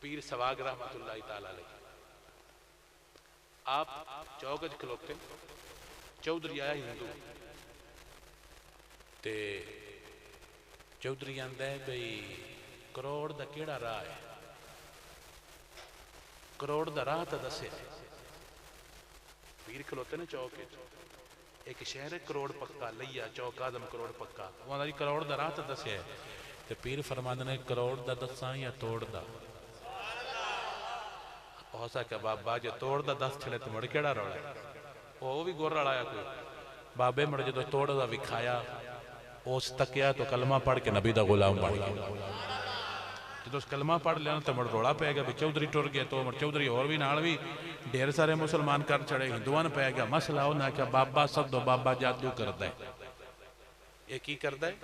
पीर सवाग रहमतुल्लाह ताला अलैह आप चौक च खलोते चौधरी आया हिंदू ते चौधरी आंदा है बई करोड़ का केड़ा राह है करोड़ का राह तो दसे पीर खलोते ने चौक एक शहर है करोड़ पक्का लिया चौक आदम करोड़ पक्का वहां जी करोड़ का राह तो दसिया ते पीर फरमांदे ने करोड़ का दसा या तोड़ दा हो सके बाबा जो तोड़ दा दस छड़े तो मुड़ केड़ा रौला वो भी गुर वाला आया कोई बाबे मुड़ जो तोड़ का विखाया उस तकिया तो कलमा पढ़ के नबी का गुलाम बन गया जो उस कलमा पढ़ लिया तो मुड़ रौला पै गया भी चौधरी टुर गए तो मुड़ चौधरी और भी नाल भी ढेर सारे मुसलमान कर चढ़े हिंदुआं पै गया मसला उन्हें आख्या बाबा सदो बाबा जादू करता है ये की करता है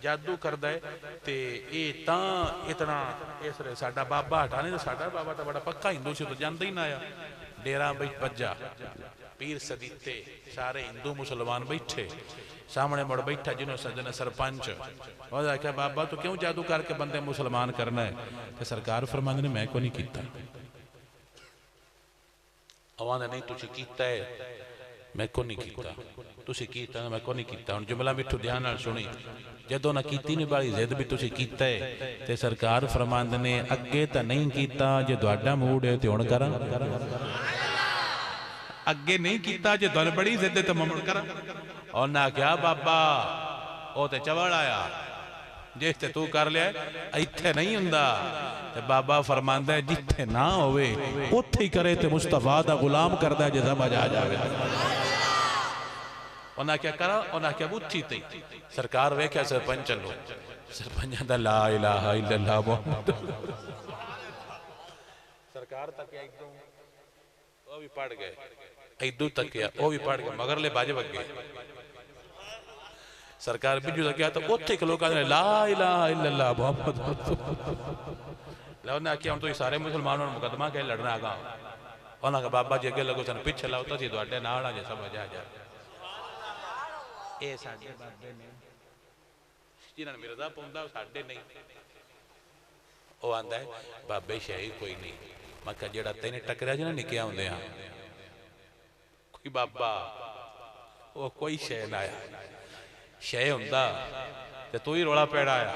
जादू करता है ते ये तां इतना इस साडा बाबा हटा नहीं तो साडा बाबा तो बड़ा पक्का हिंदू से तो जाता ही ना आया डेरा बई भज्जा पीर सदीते सारे हिंदू मुसलमान बैठे सामने मुड़ बैठा जिन्हों सजन सरपंच और आख्या बाबा तो क्यों जादू करके बंदे मुसलमान करना है तो सरकार फरमांदे ने मैं को नहीं कीता आवाज़ नहीं तुसी कीता है मैं को नहीं कीता तुसी कीता मैं को नहीं कीता हुण जुमला मिठू ध्यान नाल सुनी जदों ना कीती नहीं बाली जिद भी तुसी कीता है ते सरकार फरमांदे ने अगे तां नहीं कीता जे तुहाडा मूड है ते हुण करां अगे नहीं कीता जे तुहाडी बड़ी जिद है ते मैं हुण करां उन्हें क्या बाबा वो तो चवड़ आया जिस ते तू कर लिया इत्थे नहीं हुंदा ते बाबा फरमांदा है जिथे ना होवे उत्थे ही करे ते मुस्तफा दा गुलाम करदा जे समझ आ जावे उन्हें क्या करा उन्हें क्या बुद्धि ते सरकार वेख्या सरपंच चलो सरपंच दा ला इलाहा इल्लल्लाह मुहम्मद सरकार तक एकदम वो भी पढ़ गए इदू तक वो भी पढ़ गए मगरले बाजे बग गए सरकार बिजू तक गया तो उत्थे खलो कहते ला इलाहा इल्लल्लाह मुहम्मद उन्हें आख्या हम तो सारे मुसलमानों ने मुकदमा कह लड़ना आगा उन्होंने बाबा जी अगे लगो सन पिछे लाओ तो तुहाडे नाल आ जे समझ आ जाए ये साडे बाबे ने जिन्होंने मिर्जा पाउंदा साडे नहीं। वो आंदा है बाबे शाही कोई नहीं। मैं कहा जेड़ा तेने टकरिया जी ना निक्किया होंदे आ कोई बाबा वो कोई शह ना आया शह हुंदा ते तू ही रौला पैड़ा आया।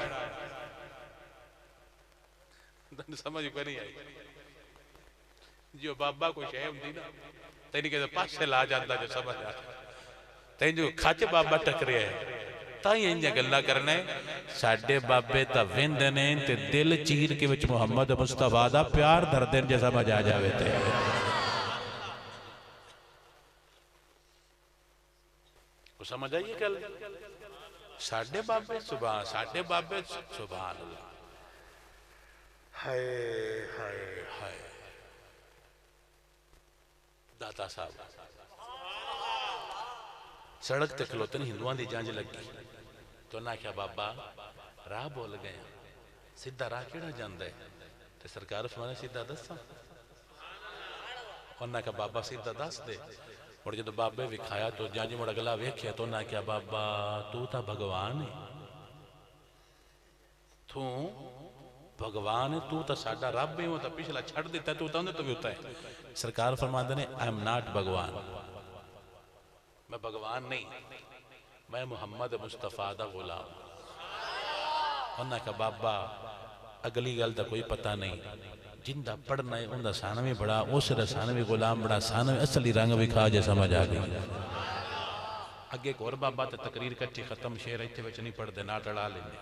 तैनूं समझ कोई नहीं आई जो बाबा कोई शह हुंदी ना तेन किते पासे ला जाता जो समझ आ तेन जो खच बाबा टकरिया है तां ही इंजियां गल्लां करना है। साडे बाबे तां विंदे ने ते दिल चीर के विच मुहम्मद मुस्तफा दा प्यार धरदे ने जे समझ आ जावे ते समझ आइए गल। साडे बाबे सुभान अल्लाह हाय हाय हाय दाता साहब सड़क ते खलोते हिंदुआं दी जंज लगी तो उन्हें आख्या बाबा राह बोल गए सीधा राह केड़ा जांदा है ते सरकार फरमाने सीधा दसा उन्हें आख्या बाबा सीधा दस दे। और जो बाबे विखाया तो जंज मुड़ अगला वेख्या तो उन्हें आख्या बाबा तू तो भगवान है तू भगवान है तू तो साडा रब है वो तो पिछला छड़ दिता तू तो उन्हें तो भी होता है। सरकार फरमाते ने आई एम नॉट भगवान मैं भगवान नहीं मैं मुहम्मद मुस्तफा दा गुलाम। उन्हें कहा बाबा अगली गल का कोई पता नहीं जिंदा पढ़ना है उनका सन भी बड़ा उस सन भी गुलाम बड़ा सन असली रंग भी खा जे समझ आ गई। अगे एक और बाबा तो तकरीर कच्ची खत्म शेर इत्थे विच नहीं पढ़ते ना टड़ा लेंगे।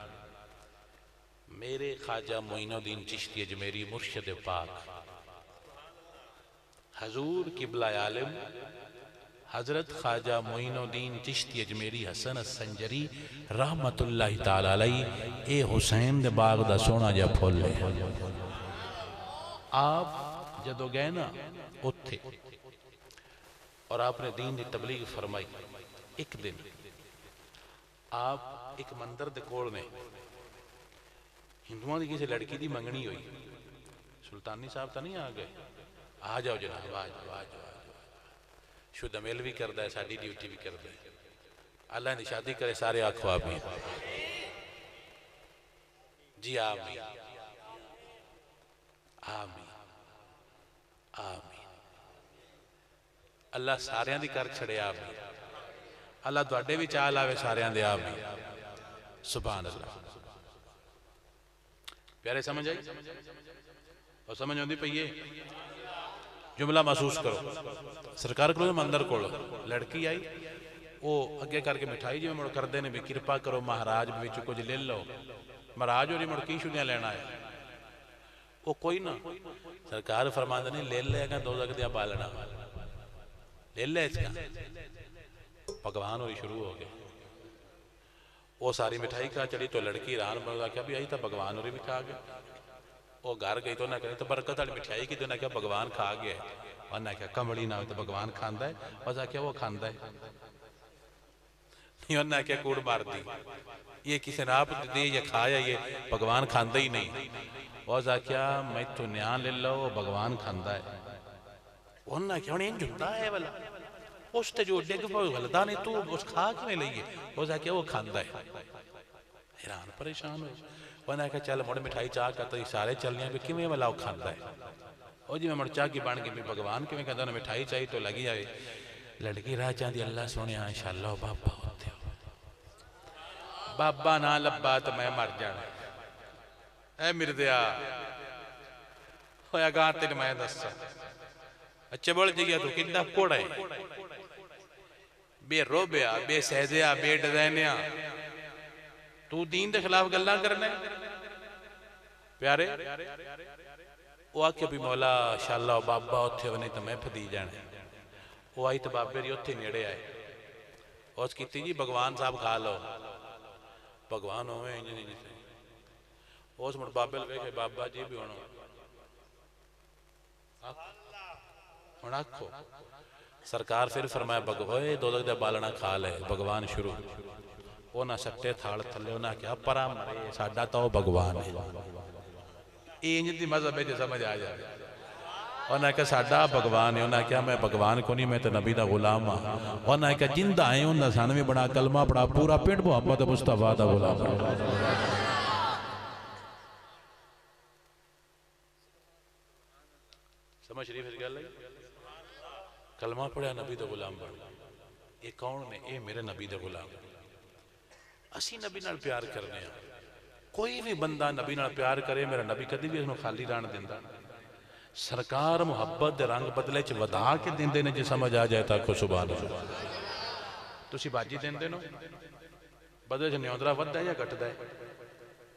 मेरे ख्वाजा मोइनुद्दीन चिश्ती अजमेरी मुर्शिद पाक हजूर किबला आलिम हजरत ख्वाजा मोइनुद्दीन चिश्ती अजमेरी हसन संजरी रहमतुल्लाहि ताला अलैहि ए हुसैन दे बाग दा सोना जा फुल है। आप जदों गए ना उत्थे और आपने दीन की तबलीग फरमाई एक दिन आप एक मंदिर दे कोल ने हिंदुओं की किसी लड़की की मंगनी हुई सुल्तानी साहब तो नहीं आ गए आ जाओ जनाब आ जाओ आ जाओ शुद्ध मेल भी करता है साड़ी ड्यूटी भी करता है अल्लाह ने शादी करे सारे आखो आमीन जी आमीन आमीन आमीन अल्लाह सारियां दी कर छड़े आमीन अल्लाह तुहाडे भी चाह लावे सारियां दे आमीन सुभान अल्लाह। प्यारे समझ आई और समझ आती पई है जुमला महसूस करो। सरकार को मंदिर को लड़की आई वो अगे करके मिठाई जिवें मुड़ करते हैं भी कृपा करो महाराज विच कुछ ले लो महाराज होरी मुड़ की शुद्धियां लेना है वो कोई ना सरकार फरमाते ने ले लेगा दो जगह पालना ले ले भगवान होरी शुरू हो गए वो सारी मिठाई खा चली तो लड़की रान बन क्या भी आई तो भगवान होरी भी खा गए वो घर गई तो उन्हें कही तो बरकत वाली मिठाई की तो उन्हें क्या भगवान खा गया उन्हें क्या कमड़ी ना हो तो भगवान खांदा है बस आख्या वो खांदा है नहीं उन्हें क्या कूड़ मार दी ये किसी ने आप दे या खाया ये भगवान खांदा ही नहीं और आख्या मैं तो न्याय ले लो भगवान खांदा है उन्हें क्या उन्हें जुंदा है वाला उस ते जो डिग हलदा नहीं तू उस खा किवें लईए उस आख्या वो खांदा है हैरान परेशान हो उन्हें आख्या चल मुड़ मिठाई चाह कर तो सारे चलने भी किवें वाला वो खांदा है और जिवें मुड़ चाह की बन गई भी भगवान किवें कहंदा उन्हें मिठाई चाहिए तो लगी आए लड़की राह चाहती अल्लाह सोने इंशाअल्लाह बाबा होते बाबा ना लब्बा तो मैं मर जाना ऐ मिर्दिया होया गा तेन मैं दसा अच्छे बोल जी तू कि घोड़ा है बे रोबिया बे सहजिया बे डिजाइनिया तू दीन के खिलाफ गल्लां करना प्यारे वो आखे भी मौला शाला बाबा उत्थे नहीं तो मैं फदी जाना वो आई तो बाबे दी उत्थे नेड़े आए उस की जी भगवान साहब खा लो भगवान होवे इंज नहीं उस मुड़ बाबे वेखे बाबा जी भी हुण आखो सरकार फिर फरमाया भगवान दो दे बालना खा ले भगवान शुरू उन्हें सट्टे थाल थले उन्हें क्या परा मरे साडा तो भगवान है इंज दी मजहब है समझ आ जाए उन्हें कहा साडा भगवान है। उन्हें कहा मैं भगवान को नहीं, मैं तो नबी का गुलाम हाँ। उन्हें कहा जिंदा है उन्हें सन भी बड़ा कलमा पड़ा, पूरा पिंड मुहम्मद मुस्तफा का गुलाम। समझ रही फिर गल? कलमा पढ़िया नबी का गुलाम बन। ये कौन ने? ये मेरे नबी का गुलाम। असी नबी नाल प्यार करने। कोई भी बंदा नबी नाल प्यार करे, मेरा नबी कभी भी उसको खाली रहन दिंदा। सरकार मुहब्बत दे रंग बदले च वधा के देंदे ने, जे समझ आ जाए तो सुभान अल्लाह। तुसी बाजी देंदे नो, बदले च न्योंदरा वधदा है या घटदा है?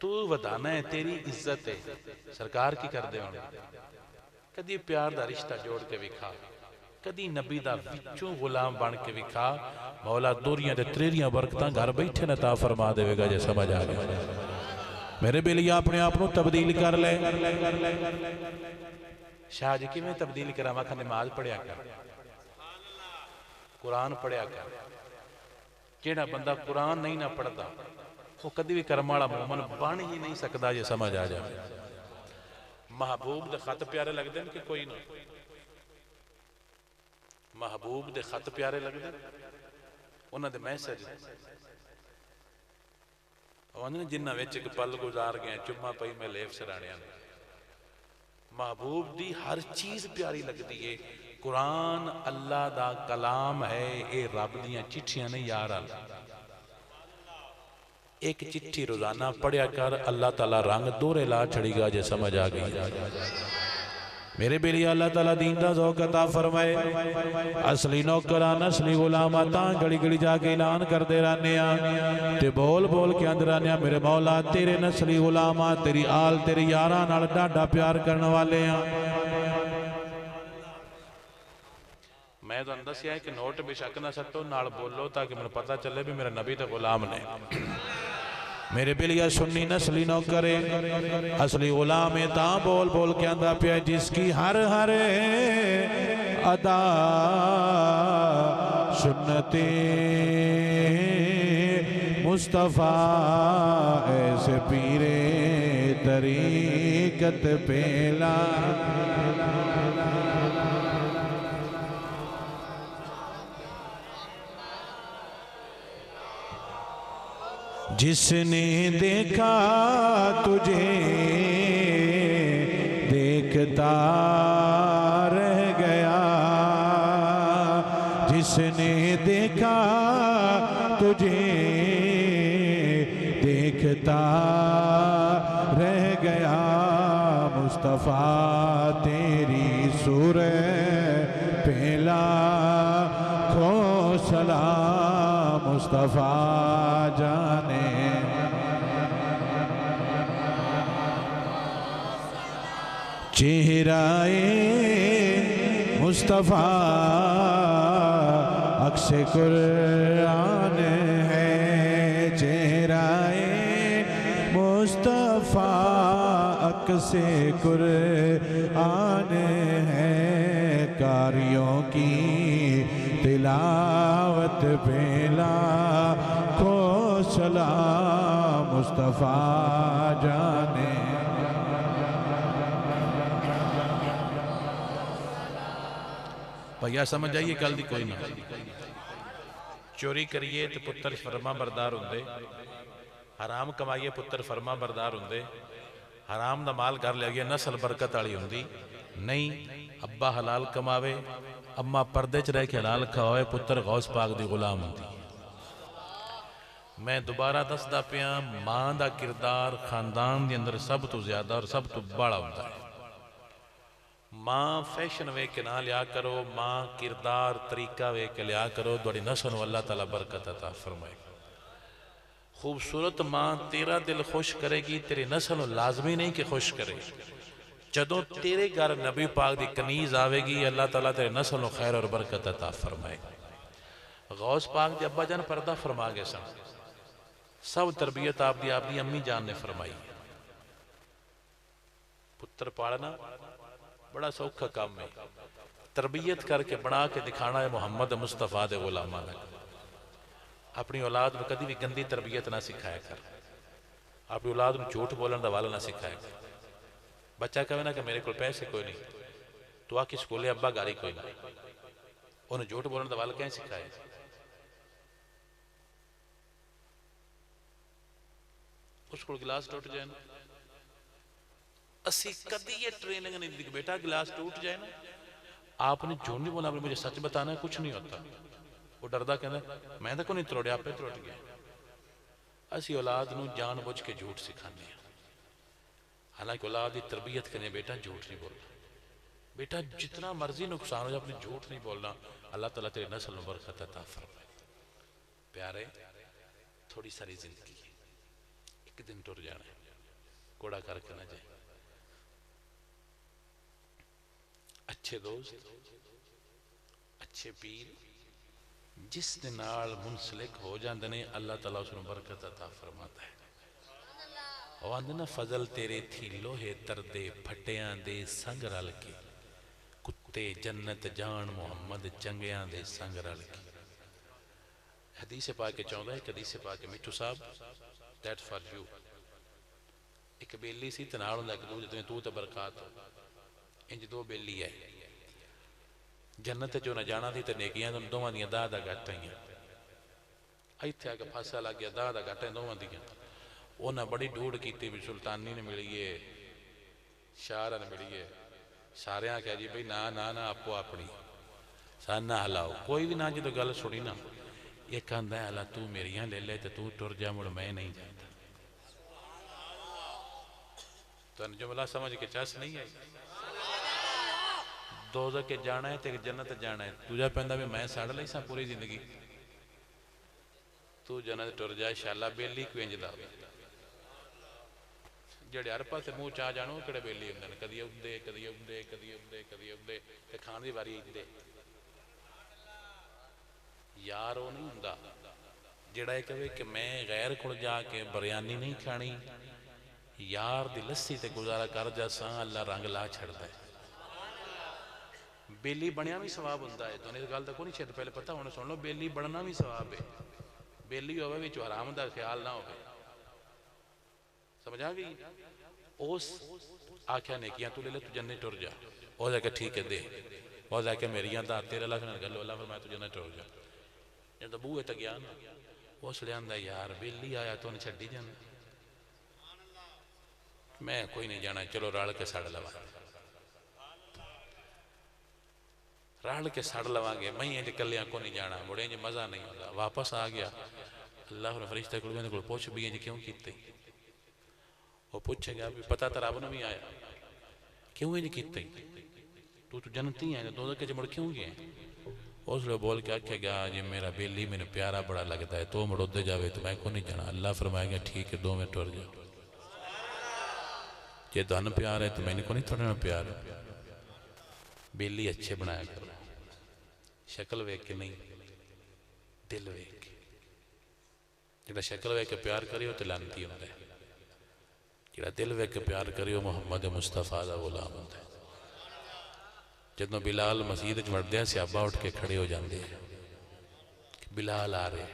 तू वधाना है, तेरी इज्जत है। सरकार की करदे हुण? कदी प्यार दा रिश्ता जोड़ के विखा, कदी नबी दा विचों गुलाम बन के विखा। मौला दोरियां ते त्रेरियां बरकतां घर बैठे न ता फरमा देवेगा, जे समझ आ गया। मेरे बेलिया अपने आप को तब्दील कर ले। शाह जी किवें तब्दील करा? मैं नमाज पढ़िया कर, कुरान पढ़िया कर। जेड़ा बंदा कुरान नहीं ना पढ़ता वो कभी भी कर्म वाला मोमन बन ही नहीं सकता, जे समझ आ जाए। महबूब दे खत प्यारे लगते हैं कि कोई ना? महबूब दे खत प्यारे लगते, उन्होंने मैसेज जिन्होंने विच एक पल गुजार गए, चुम्मा पई मैं लेफ सराणिया। महबूब दी हर चीज प्यारी लगती है। कुरान अल्लाह दा कलाम है, ये रब दियां चिट्ठियां ने यार। एक चिट्ठी रोजाना पढ़िया कर, अल्लाह ताला रंग दोहरे ला छड़ीगा, जे समझ आ गई। मेरे बेली अल्लाह ताला दीन दा ज़ौक़ अता फरमाए। असली नौकरान असली गुलाम तां घड़ी घड़ी जाके ऐलान करते रहने ते बोल बोल के अंदर आने, मेरे मौला तेरे नस्ली गुलाम, तेरी आल तेरे यारां नाल डाढा प्यार करने वाले हैं। मैं तो दसिया है कि नोट बेशक ना सट्टो, नाल बोलो ताकि मैंने पता चले भी मेरा नबी तो गुलाम ने। मेरे बिलिया सुन्नी नस्ली नौकरे असली गुलाम है, ता बोल बोल के आंदा पिया, जिसकी हर हर अदा सुन्नते मुस्तफ़ा, ऐसे पीरे तरीकत पेला। जिसने देखा तुझे देखता रह गया, जिसने देखा तुझे देखता रह गया। मुस्तफ़ा तेरी सूरत पहला खो सलाम, मुस्तफ़ा जाने चेहराए मुस्तफ़ा अक्से कुरान है। चेहराए मुस्तफ़ा अक्से कुरान है। कारियों की तिलावत बेला को सलाम, मुस्तफ़ा जाने। भैया समझ आइए गल दी कोई ना। चोरी करिए तो पुत्र फरमा बरदार होंगे, हराम कमाइए पुत्र फरमा बरदार होंगे। हराम दा माल घर ले गया नस्ल बरकत वाली होंगी नहीं। अब्बा हलाल कमावे, अम्मा पर्दे च रह के हलाल खावे, पुत्र गौस पाक दी गुलाम होंगी। मैं दोबारा दसदा पिया, मां दा किरदार खानदान के अंदर सब तो ज्यादा और सब तो बड़ा होता है। मां फैशन वे के ना लिया करो, मां किरदार तरीका वे के लिया करो, थोड़ी नस्ल अल्लाह ताला बरकत अता फरमाए। खूबसूरत मां तेरा दिल खुश करेगी, तेरी नस्ल लाजमी नहीं कि खुश करे। जदों तेरे घर नबी पाक दी कनीज आवेगी, अल्लाह ताला तेरे नस्ल को खैर और बरकत अता फरमाए। गौस पाक दे अब्बा जान पर्दा फरमा गए सन, सब तरबियत आपदी अम्मी जान ने फरमाई। पुत्र पालना बड़ा सौखा काम है, तरबियत करके बना के दिखाना है मुहम्मद मुस्तफ़ा दे गुलामा। अपनी औलाद में कभी भी गंदी तरबियत ना सिखाया कर, अपनी औलाद में झूठ बोलने का वाला ना सिखाया कर। बच्चा कहे ना कि मेरे को पैसे कोई नहीं, तू आके स्कूले अब्बा गारी कोई ना, उन्हें झूठ बोलने का वल कैं सिखाया? उस को गिलास टूट जाए ना, असी कभी ये ट्रेनिंग नहीं दी बेटा गिलास टूट जाए ना आपने झूठ नहीं बोलना, मुझे सच बताना है, कुछ नहीं होता। वो डरदा कहता मैं तो को नहीं तोड़िया, आपे तोड़ गया। असी औलाद नूं जान बुझ के झूठ सिखाने, हालांकि औलाद की तरबियत करने बेटा झूठ नहीं बोलना, बेटा जितना मर्जी नुकसान हो जाए अपने झूठ नहीं बोलना। अल्लाह ताला तेरी नस्ल में बरकत अता फरमाए। प्यारे थोड़ी सारी जिंदगी है, एक दिन टुर जाना है, कोड़ा करके ना जाए। अच्छे दोस्त, अच्छे पीर जिस दे नाल मुंसलिक हो जाते हैं अल्लाह ताला उसनूं बरकत अता फरमाता है। वो आंदे ना फजल तेरे थी लोहे तरदे फटियां दे संग रल के, कुत्ते जन्नत जान मुहम्मद चंगियां दे संग रल के। हदीस पाक चाहता है, हदीस पाक मिठू साहब दैट फॉर यू। एक बेली सी ते नाल हुंदा एक दूजे तू ते बरकत हो, इंज दो बेली है। जन्नत चो न जाना थी तो नेकियां दोवां दियां दाह दा घट आई, इत्थे आके फासा लग गया, दाह दा घट है दोवां दियां। उन्हें बड़ी ढूढ़ की भी सुल्तानी ने मिलीए, शाहरा ने मिलीए, सारे आख्या जी भाई ना ना ना आपो अपनी सन ना हलाओ, कोई भी ना जो गल सुनी ना, एक आंदा हला तू मेरियां ले ले तो तू टुर जा, मुड़ मैं नहीं जाता। तो जुमला समझ के चस नहीं आई। दोज़ख के जाना है तो जन्नत जाना है, तुझा पैंदा भी मैं सड़ ली सा पूरी जिंदगी, तू जन्नत टुर जा शाला। बेली क्यों इंजदा जेड़े हर पासे मुँह चाह जानो कि बेली होंगे, कदी उदे कदी उदे कदी उदे कदी उदे, ते खाण की वारी इदे। यार वो नहीं होंदा जेड़ा ये कहे कि मैं गैर को जाके बिरयानी नहीं खानी, यार दी लस्सी ते गुजारा कर जा सा, अल्लाह रंग ला छड़दा है। बेली बनिया भी सवाब होंदा है, तुहानूं इस गल दा कोई नहीं छेद पहले पता होना, सुन लो बेली बनना भी सवाब है। बेली होवे विच हराम दा ख्याल ना होवे, समझ आ गई? उस आख्या नेकियां तू ले ले, तू जन्नत टुर जा। वो जाके ठीक है दे, वो जाके मेरियां दा तेरे अल्लाह नाल गल, अल्लाह फरमाया तू जन्नत टुर जा। जब बूहे तक गया ना उस ले आंदा यार बेली आया तो उन्हें छड्डी जाना, मैं कोई नहीं जाना, चलो रल के सड़ लवा, रल के सड़ लवांगे, मैं इंज कलिया को नहीं जाना, मुड़े इंज मज़ा नहीं आता। वापस आ गया, अल्लाह ने फरिश्ते को पुछ भी इंज क्यों की, वो पूछेगा भी पता तो रब ने भी आया क्यों इंज की, तू तो जन्नती है, दोज़ख च मुड़ क्यों गया? उसले बोल के आखेगा जी मेरा बेली मैंने प्यारा बड़ा लगता है, तो मुड़ उधर जावे तो मैं को नहीं जाना। अल्लाह फरमाएगा ठीक है, 2 मिनट टुर जाओ, जे धन प्यार है तो मैंने को नहीं थोड़े ना प्यार। बेली अच्छे बनाया करो, शक्ल वेख के नहीं, दिल वेख के। जिहड़ा शक्ल वेख के प्यार करियो तो लानती होंदा है, जिहड़ा दिल वेख के प्यार करियो मुहम्मद मुस्तफा दा गुलाम होंदा है। जदों बिलाल मसीद च वड़दे सियाबा उठ के खड़े हो जाते हैं, बिलाल आ रहे,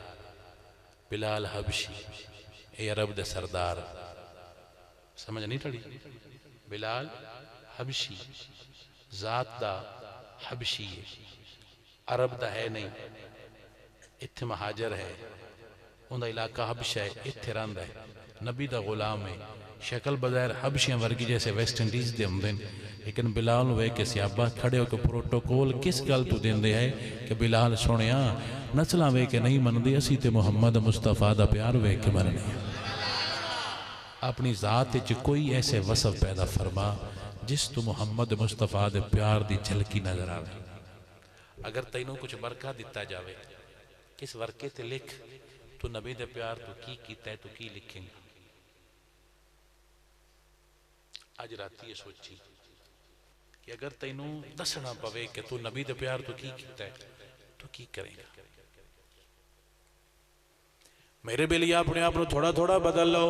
बिलाल हबशी, ये अरब दे सरदार, समझ नहीं टड़ी? बिलाल हबशी, जात दा हबशी है, अरब दा है नहीं, इत्थे महाजर है, उनका इलाका हबशा है, इत्थे रहिंदा है, नबी दा गुलाम है। शक्ल बगैर हबशियां वर्गी जैसे वेस्ट इंडीज दे होंदे, लेकिन बिलाल वेख के सियाबा खड़े होकर प्रोटोकॉल किस गल तू देंदे है कि बिलाल सुनिया नस्लां वेख के नहीं मनदे, असीं ते मुहम्मद मुस्तफा दा प्यार वेख के मनने। अपनी जात च कोई ऐसे वसफ पैदा फरमा जिस तू मुहम्मद मुस्तफा दे प्यार दी झलकी नजर आवे। अगर तैनू कुछ वर्का दिता जाए, किस वर्के ते लिख तू नबी दे प्यार तू की कीता है, तू की लिखेंगा? अज राती ये सोची कि अगर तैनू दसना पवे कि तू नबी दे प्यार तू की कीता है, तू की करेगा? मेरे बेलिया अपने आप को थोड़ा थोड़ा बदल लो।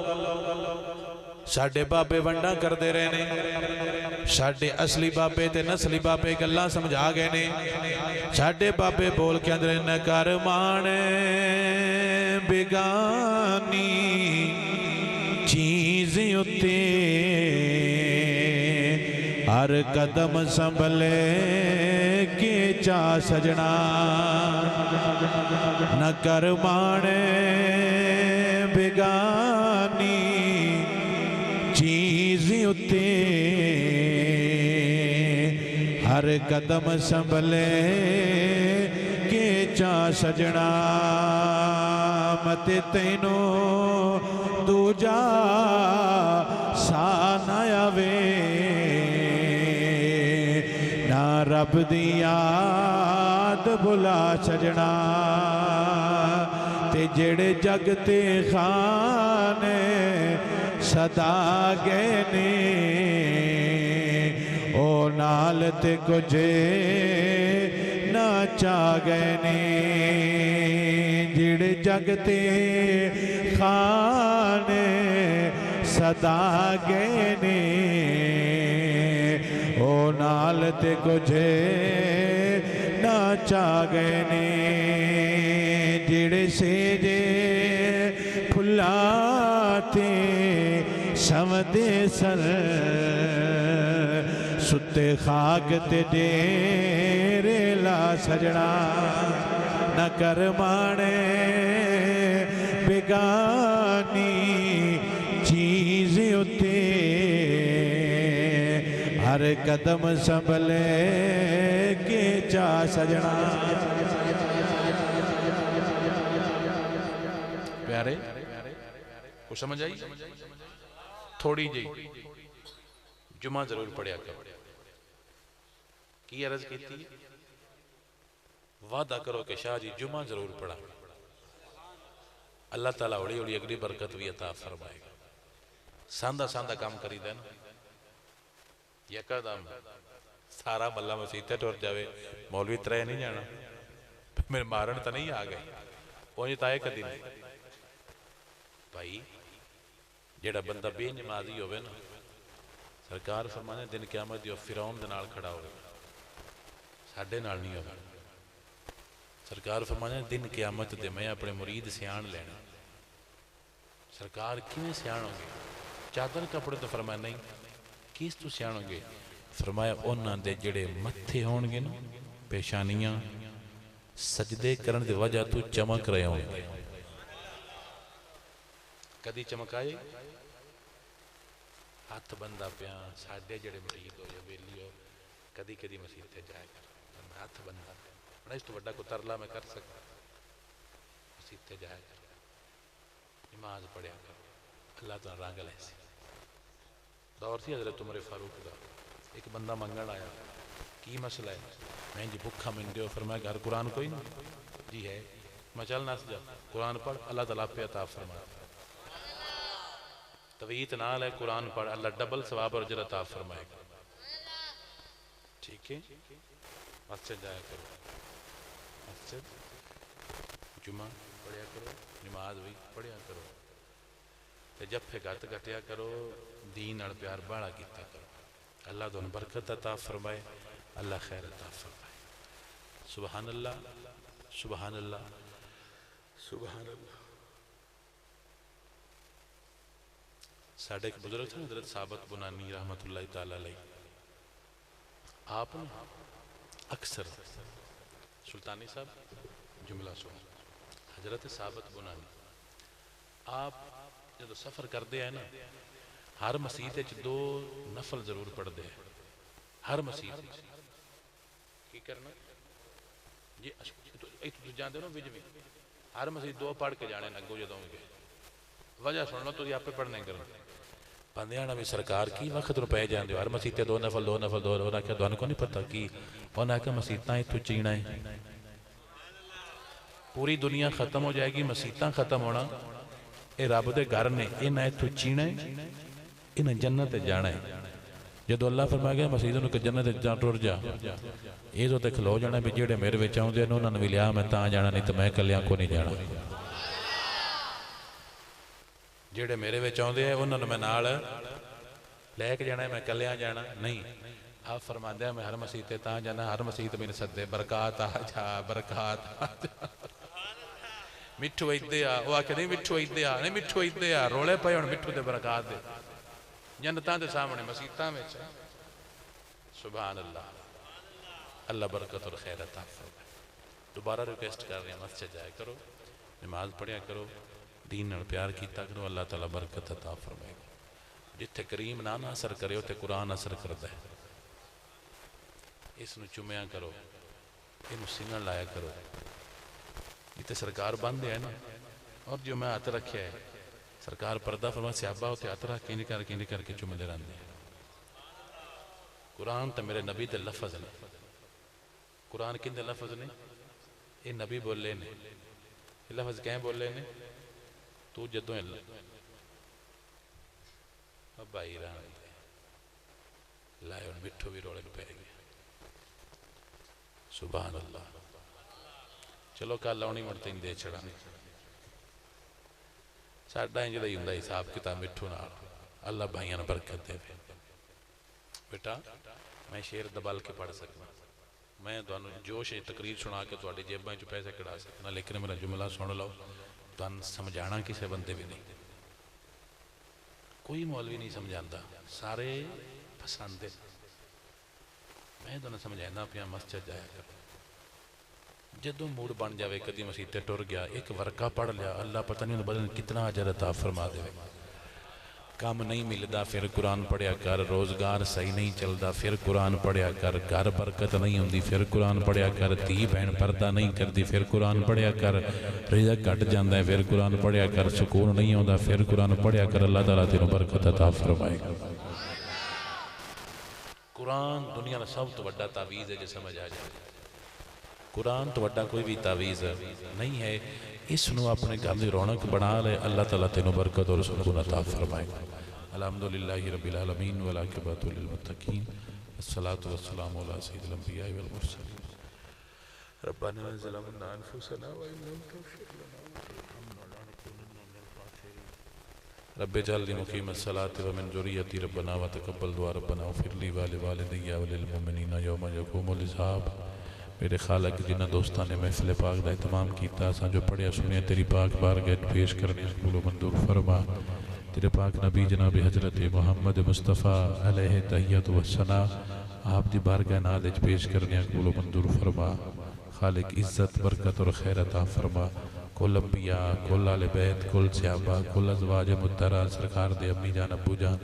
साडे बाबे वंडा करते रहे ने, साडे असली बाबे ते नस्ली बाबे गल्लां समझा गए ने। साडे बाबे बोल के अंदर न कर माने बेगानी चीज उत्ते हर कदम संभले के चा सजना न कर माणे बेगानी चीज उत्ते हर कदम संभले के चा सजना मत तैनो दूजा सा न आवे ना रब दी याद भुला सजना ते जेड़े जग ते खाने सदा गए ने ओ नाल ते कुछ ना चा गए ने जेड़े जग ते खाने सदा गए ने ओ नाल ते कुछ ना चा गए ने जेड़े सेजे फुलाते समदे सर सुते खाक ते डेरे ला सजना न कर माणे बेगानी चीज उते हर कदम संभले के चा सजना। प्यारे को समझ आई? थोड़ी जी जुमा जरूर पढ़िया करो। की अर्ज की वादा करो कि शाह जी जुमा जरूर पढ़ा। अल्लाह ताला हौली हौली अगली बरकत भी अता फरमाएगा। सांदा सांदा काम करी दे ना यकदम सारा मल्ला मसीते टुर जावे मौलवी त्रै नहीं जाना मेरे मारन तो नहीं आ गए उन्हें ताए कदी नहीं भाई जेड़ा बंदा बेनमाजी होवे ना सरकार फरमाने दिन क़यामत दी फिरौन दे नाल खड़ा होवे साडे नाल नहीं होवे। सरकार फरमाने दिन क़यामत दे मैं अपने मुरीद सियाण लेना। सरकार किवें सियाणोगे? चादर कपड़े तो फरमाया नहीं किस तू सियाणोगे? फरमाया उन्हां दे जेड़े मत्थे होणगे ना पेशानियां सजदे करन दी वजह तू चमक रहे होंगे। कदी चमकाए हाथ बंदा पिया साडे जेड़े मरीद हो या बेली हो कदी कदी मसीते जाया कर हाथ बंदा मैं इस तो बड़ा को तरला मैं कर सकता मसीते जाया कर नमाज पढ़िया कर अल्लाह तो रंग लैसी। दौर सी हज़रत उमर फारूक का एक बंदा मंगण आया की मसला है? मैं जी भुखा मिल दो। फिर मैं घर कुरान कोई नहीं जी है मैं चल नस जा कुरान पढ़ अल्लाह तआला पे अता फरमा तवीत नाल है कुरान पढ़ अल्लाह डबल सवाब और अजर अता फरमाएगा। ठीक है मस्जिद जाया करो मस्जिद जुमा पढ़िया करो नमाज भी पढ़िया करो ते जफे गत गटिया करो दीन नाल प्यार बाड़ा कीता करो अल्लाह तुहानू बरकत अता फरमाए अल्लाह खैर अता फरमाए। सुबहान अल्लाह सुबहान अल्लाह सुबहान अल्लाह। साढ़े एक बुजुर्ग थे हजरत साबत बुनानी रहमतुल्लाह ताला अलैह आपने अक्सर सुल्तानी साहब जुमला सुन हजरत साबत बुनानी आप जो सफ़र करते हैं ना हर मसीत दो नफल जरूर पढ़ते हैं हर मसीत की करना जी जानते हो ना बिज भी हर मसीत दो पढ़ के जाने अगों जो वजह सुन लो तुम आपे पढ़ने करो बंदियां भी सरकार की वक्त पै जाते हर मसीते दो नफल दो नफल दो आख्या तुहानू को नहीं पता की उन्हें आख्या मसीतां इत्थों चीना है पूरी दुनिया खत्म हो जाएगी मसीतां खत्म होना ये रब दे घर ने इन्हें इत्थों चीना है इन्हें जन्नत जाना है। जो अल्लाह फरमा गया मसीत जन्नत जा टुर जा ये तो खलो जाना भी जेड़े मेरे विच आउंदे ने उन्हां नूं भी लिया मैं तां जाना नहीं तो मैं कलियां को नहीं जाना जेड़े मेरे विच आउंदे हैं उन्हां नूं मैं नाल लैके जाना मैं कलियां जाना नहीं। आप फरमांदे मैं हर मसीत तां जाना हर मसीत मेरे सदे बरकात आ जा बरकात आ जा मिठू इदे आ वो आखे नहीं मिठू इदे आ नहीं मिठू इदे आ रोले पे हुण मिठू दे बरकात दे जन्नतां दे सामने मसीतां विच सुभान अल्लाह, अल्लाह बरकत और खैर अता फरमाए। दोबारा रिक्वेस्ट कर रहे हैं, मस्जिद जाया करो, नमाज पढ़िया करो, दीन नाल प्यार किया करो, अल्लाह ताला बरकत अता फरमाएगा। जिथे करीम ना असर करे उत्थे कुरान असर करता है। इसनूं चुमिया करो, इनू सिंगण लाया करो। ये तो सरकार बंद है ना, और जो मैं हाथ रखे है सरकार पर्दा फरमा सियाबा उत्ते हाथ रख के इंज करके चुमते रहते हैं। कुरान तो मेरे नबी के लफज ने, कुरान किंदे लफज ने, ये नबी बोले ने, ये लफज कैं बोले ने, तू जदों भाई राम लाए और मिठू भी रोले पै गए। सुभान अल्लाह। चलो कल आनी मुड़ तीन दे छड़ा साडा इंज दा ही हुंदा हिसाब किताब मिठू नाल। अल्लाह भाइयों ने बरकत दे। बेटा मैं शेर दबल के पढ़ सकना, मैं तुहानू जोश तकरीर सुना के तुहाडी जेबां च पैसे कढ़ा सकना, लेकिन मेरा जुमला सुन लो, तुहानू समझाना किसी बंदे भी नहीं, कोई मौलवी नहीं समझाता, सारे फसांदे। मैं तुहानू समझाना पिया, मस्जिद जाया करो, जदों मूड बन जाए कदी मसीते टुर गया एक वर्का पढ़ लिया, अल्लाह पता नहीं बदन कितना अजर अता फरमा दे। काम नहीं मिलता फिर कुरान पढ़िया कर, रोज़गार सही नहीं चलता फिर कुरान पढ़िया कर, घर बरकत नहीं होंदी फिर कुरान पढ़िया कर, धी भैन पर्दा नहीं करती फिर कुरान पढ़िया कर, रिज़्क घट जाता है फिर कुरान पढ़िया कर, सुकून नहीं आता फिर कुरान पढ़िया कर, अल्लाह ताला तेनों बरकत अता फरमाएगा। कुरान दुनिया का सब तो बड़ा तावीज़ है, जो समझ आ जाए। कुरान तो वड्डा कोई भी तावीज़ नहीं है, इसनों अपने घर की रौनक बना ले, अल्लाह ताला तेनों बरकत और सुकून अता फरमाएगा। अल्हम्दुलिल्लाहि रब्बिल आलमीन वल आक़िबतु लिल मुत्तक़ीन, अस्सलातु वस्सलामु अला सय्यिदिल अंबिया वल मुरसलीन। रब्बना ज़लमना अनफुसना व इन लम तग़फिर लना रब्बि जअलनी मुक़ीमस सलाति व मिन ज़ुर्रिय्यती रब्बना व तक़ब्बल दुआ रब्बना वग़फ़िर ली व लिवालिदैया व लिल मुमिनीना यौम यक़ूमुल हिसाब। मेरे खालक जिन्होंने दोस्तों ने महफिल पाक का एहतमाम किया, असा जो पढ़िया सुनिया तेरी पाक बारगाह पेश करने कबूल मंजूर फरमा। तेरे पाक नबी जनाब हजरत मुहम्मद मुस्तफ़ा अलैहि तहियत व सना आप दी बारगाह नाल पेश करने कबूल मंजूर फरमा। खालिक इज्जत बरकत और खैर अता फरमा। कुल अंबिया कुल आले बैत कुल सहाबा कुल अज़वाज मुत्तहरा सरकार दे अम्मी जान अबू जान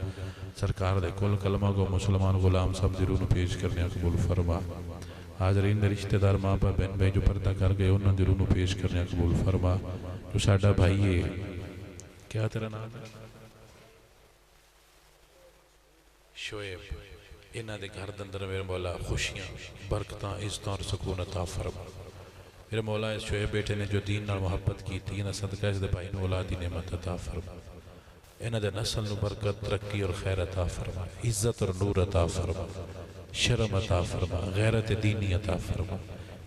सरकार दे कुल कलमा को मुसलमान गुलाम सब दी रूह पेश करने कबूल फरमा। हाजरीन रिश्तेदार माँ बाप बहन भाई जो पर्दा कर गए उन्होंने दिलों को पेश करने कबूल फरमा। जो साडा भाई है, क्या तेरा नाम है, शोएब, इन्हों के घर अंदर मेरे मौला खुशियाँ बरकत इज्जत और सुकून अता फरमा। मेरे मौला इस शोएब बेटे ने जो दीन नाल मुहब्बत की थी, इन्हें सदका इस भाई ने औलाद दी नेमत अता फरमा। इन्हों के नस्ल में बरकत तरक्की और खैर अता फरमा, इज्जत और नूर अता फरमा, शर्म अता फरमा, गैरत दीनी अता फरमा।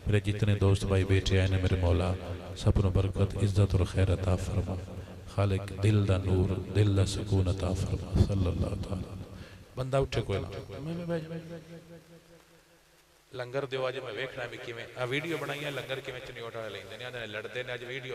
मेरे जितने दोस्त भाई बेटे आए ने मेरे मौला सब बरकत इज्जत और खैर अता फरमा। खालिक दिल दा नूर दिल दा सुकून अता फरमा। सल्लल्लाहु तआला बंदा उठे कोई ना लंगर दो अज मैं वेखना भी किवें आ वीडियो बनाई लंगर किवें चनियोट वाले लेंदे ने, लड़ते ने अज वीडियो